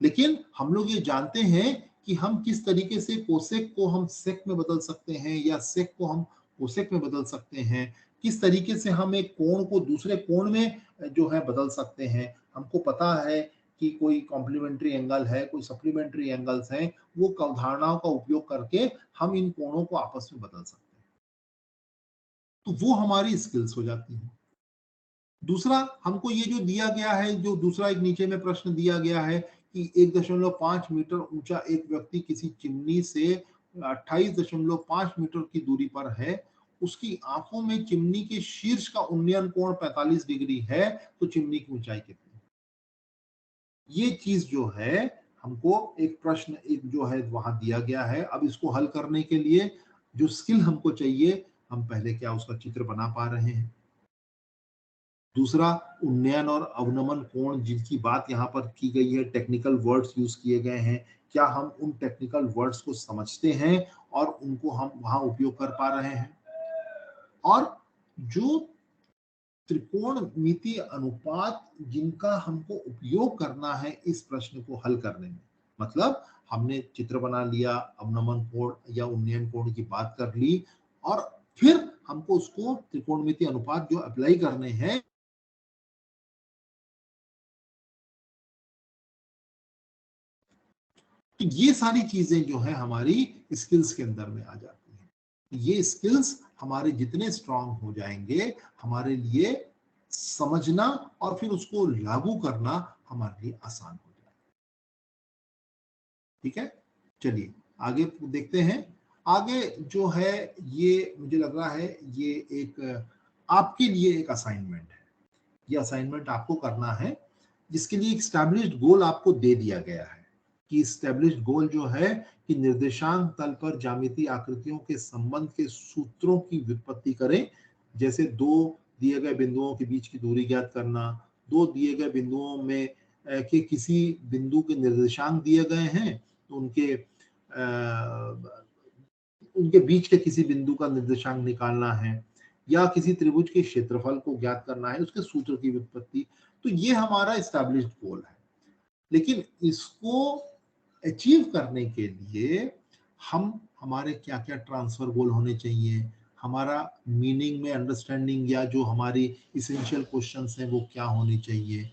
लेकिन हम लोग ये जानते हैं कि हम किस तरीके से कोसेक को हम सेक में बदल सकते हैं, या सेक को हम कोसेक में बदल सकते हैं, किस तरीके से हम एक कोण को दूसरे कोण में जो है बदल सकते हैं। हमको पता है कि कोई कॉम्प्लीमेंट्री एंगल है, कोई सप्लीमेंट्री एंगल्स हैं, वो अवधारणाओं का उपयोग करके हम इन कोणों को आपस में बदल सकते हैं। तो वो हमारी स्किल्स हो जाती हैं। दूसरा, हमको ये जो दिया गया है, जो दूसरा एक नीचे में प्रश्न दिया गया है कि 1.5 मीटर ऊंचा एक व्यक्ति किसी चिमनी से 28.5 मीटर की दूरी पर है, उसकी आंखों में चिमनी के शीर्ष का उन्नयन कोण 45 डिग्री है, तो चिमनी की ऊंचाई कितनी है? ये चीज जो है हमको एक प्रश्न एक जो है वहां दिया गया है। अब इसको हल करने के लिए जो स्किल हमको चाहिए, हम पहले क्या उसका चित्र बना पा रहे हैं। दूसरा, उन्नयन और अवनमन कोण जिनकी बात यहाँ पर की गई है, टेक्निकल वर्ड्स यूज किए गए हैं, क्या हम उन टेक्निकल वर्ड्स को समझते हैं और उनको हम वहां उपयोग कर पा रहे हैं। और जो त्रिकोणमितीय अनुपात जिनका हमको उपयोग करना है इस प्रश्न को हल करने में। मतलब हमने चित्र बना लिया, अवनमन कोण या उन्नयन कोण की बात कर ली और फिर हमको उसको त्रिकोणमितीय अनुपात जो अप्लाई करने हैं तो ये सारी चीजें जो है हमारी स्किल्स के अंदर में आ जाती हैं। ये स्किल्स हमारे जितने स्ट्रांग हो जाएंगे हमारे लिए समझना और फिर उसको लागू करना हमारे लिए आसान हो जाएगा। ठीक है, चलिए आगे देखते हैं। आगे जो है ये मुझे लग रहा है ये एक आपके लिए एक असाइनमेंट है। ये असाइनमेंट आपको करना है जिसके लिए एक स्टैब्लिश्ड गोल आपको दे दिया गया है कि स्टैब्लिश्ड गोल जो है कि निर्देशांक तल पर ज्यामितीय आकृतियों के संबंध के सूत्रों की व्युत्पत्ति करें। जैसे दो दिए गए बिंदुओं के बीच की दूरी ज्ञात करना, दो दिए गए बिंदुओं में के किसी बिंदु के निर्देशांक दिए गए हैं तो उनके बीच के किसी बिंदु का निर्देशांक निकालना है या किसी त्रिभुज के क्षेत्रफल को ज्ञात करना है, उसके सूत्र की व्युत्पत्ति। तो ये हमारा एस्टैब्लिश्ड गोल है। लेकिन इसको अचीव करने के लिए हम हमारे क्या क्या ट्रांसफर गोल होने चाहिए, हमारा मीनिंग में अंडरस्टैंडिंग या जो हमारी इसेंशियल क्वेश्चंस हैं वो क्या होनी चाहिए,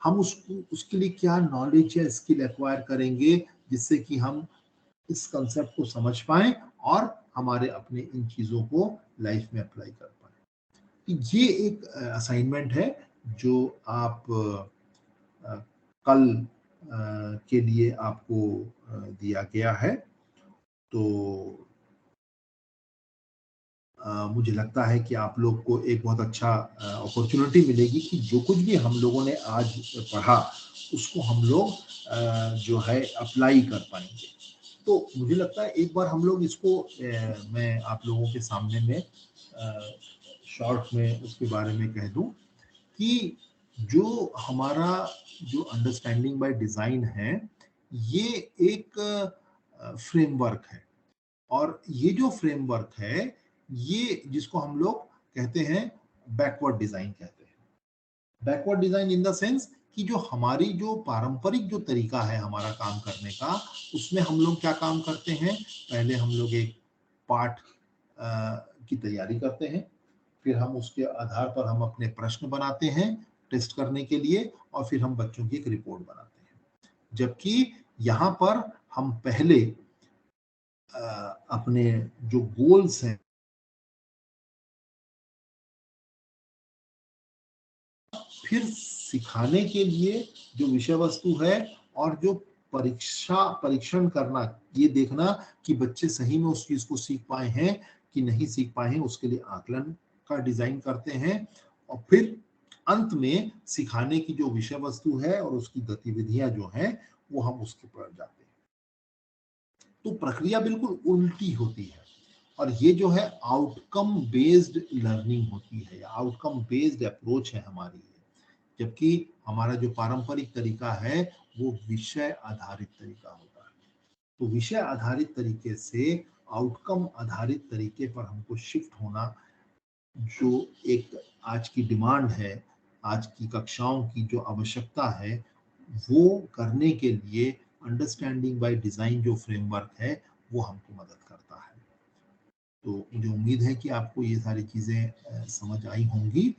हम उसको उसके लिए क्या नॉलेज या स्किल एक्वायर करेंगे जिससे कि हम इस कंसेप्ट को समझ पाए और हमारे अपने इन चीजों को लाइफ में अप्लाई कर पाए। ये एक असाइनमेंट है जो आप कल के लिए आपको दिया गया है। तो मुझे लगता है कि आप लोग को एक बहुत अच्छा अपॉर्चुनिटी मिलेगी कि जो कुछ भी हम लोगों ने आज पढ़ा उसको हम लोग जो है अप्लाई कर पाएंगे। तो मुझे लगता है एक बार हम लोग इसको मैं आप लोगों के सामने में शॉर्ट में उसके बारे में कह दूं कि जो हमारा जो अंडरस्टैंडिंग बाय डिजाइन है ये एक फ्रेमवर्क है और ये जो फ्रेमवर्क है ये जिसको हम लोग कहते हैं बैकवर्ड डिजाइन कहते हैं। Backward design in the sense कि जो हमारी जो पारंपरिक जो तरीका है हमारा काम करने का उसमें हम लोग क्या काम करते हैं, पहले हम लोग एक पाठ की तैयारी करते हैं, फिर हम उसके आधार पर हम अपने प्रश्न बनाते हैं टेस्ट करने के लिए और फिर हम बच्चों की एक रिपोर्ट बनाते हैं। जबकि यहाँ पर हम पहले अपने जो गोल्स हैं फिर सिखाने के लिए जो विषय वस्तु है और जो परीक्षण करना, ये देखना कि बच्चे सही में उस चीज को सीख पाए हैं कि नहीं सीख पाए हैं, उसके लिए आकलन का डिजाइन करते हैं और फिर अंत में सिखाने की जो विषय वस्तु है और उसकी गतिविधियां जो हैं वो हम उसके पर जाते हैं। तो प्रक्रिया बिल्कुल उल्टी होती है और ये जो है आउटकम बेस्ड लर्निंग होती है या आउटकम बेस्ड अप्रोच है हमारी, जबकि हमारा जो पारंपरिक तरीका है वो विषय आधारित तरीका होता है। तो विषय आधारित तरीके से आउटकम आधारित तरीके पर हमको शिफ्ट होना, जो एक आज की डिमांड है, आज की कक्षाओं की जो आवश्यकता है, वो करने के लिए अंडरस्टैंडिंग बाय डिजाइन जो फ्रेमवर्क है वो हमको मदद करता है। तो मुझे उम्मीद है कि आपको ये सारी चीज़ें समझ आई होंगी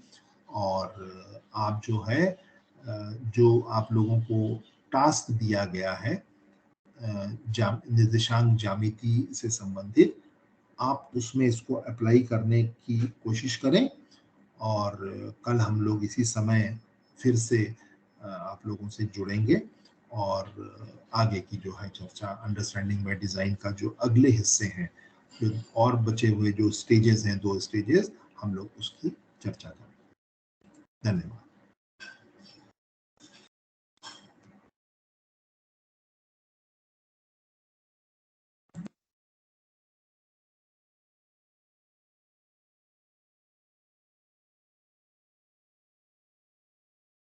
और आप जो है जो आप लोगों को टास्क दिया गया है निर्देशांक ज्यामिति से संबंधित, आप उसमें इसको अप्लाई करने की कोशिश करें और कल हम लोग इसी समय फिर से आप लोगों से जुड़ेंगे और आगे की जो है चर्चा अंडरस्टैंडिंग बाय डिज़ाइन का जो अगले हिस्से हैं, जो और बचे हुए जो स्टेजेस हैं, 2 स्टेजेस, हम लोग उसकी चर्चा करें। धन्यवाद।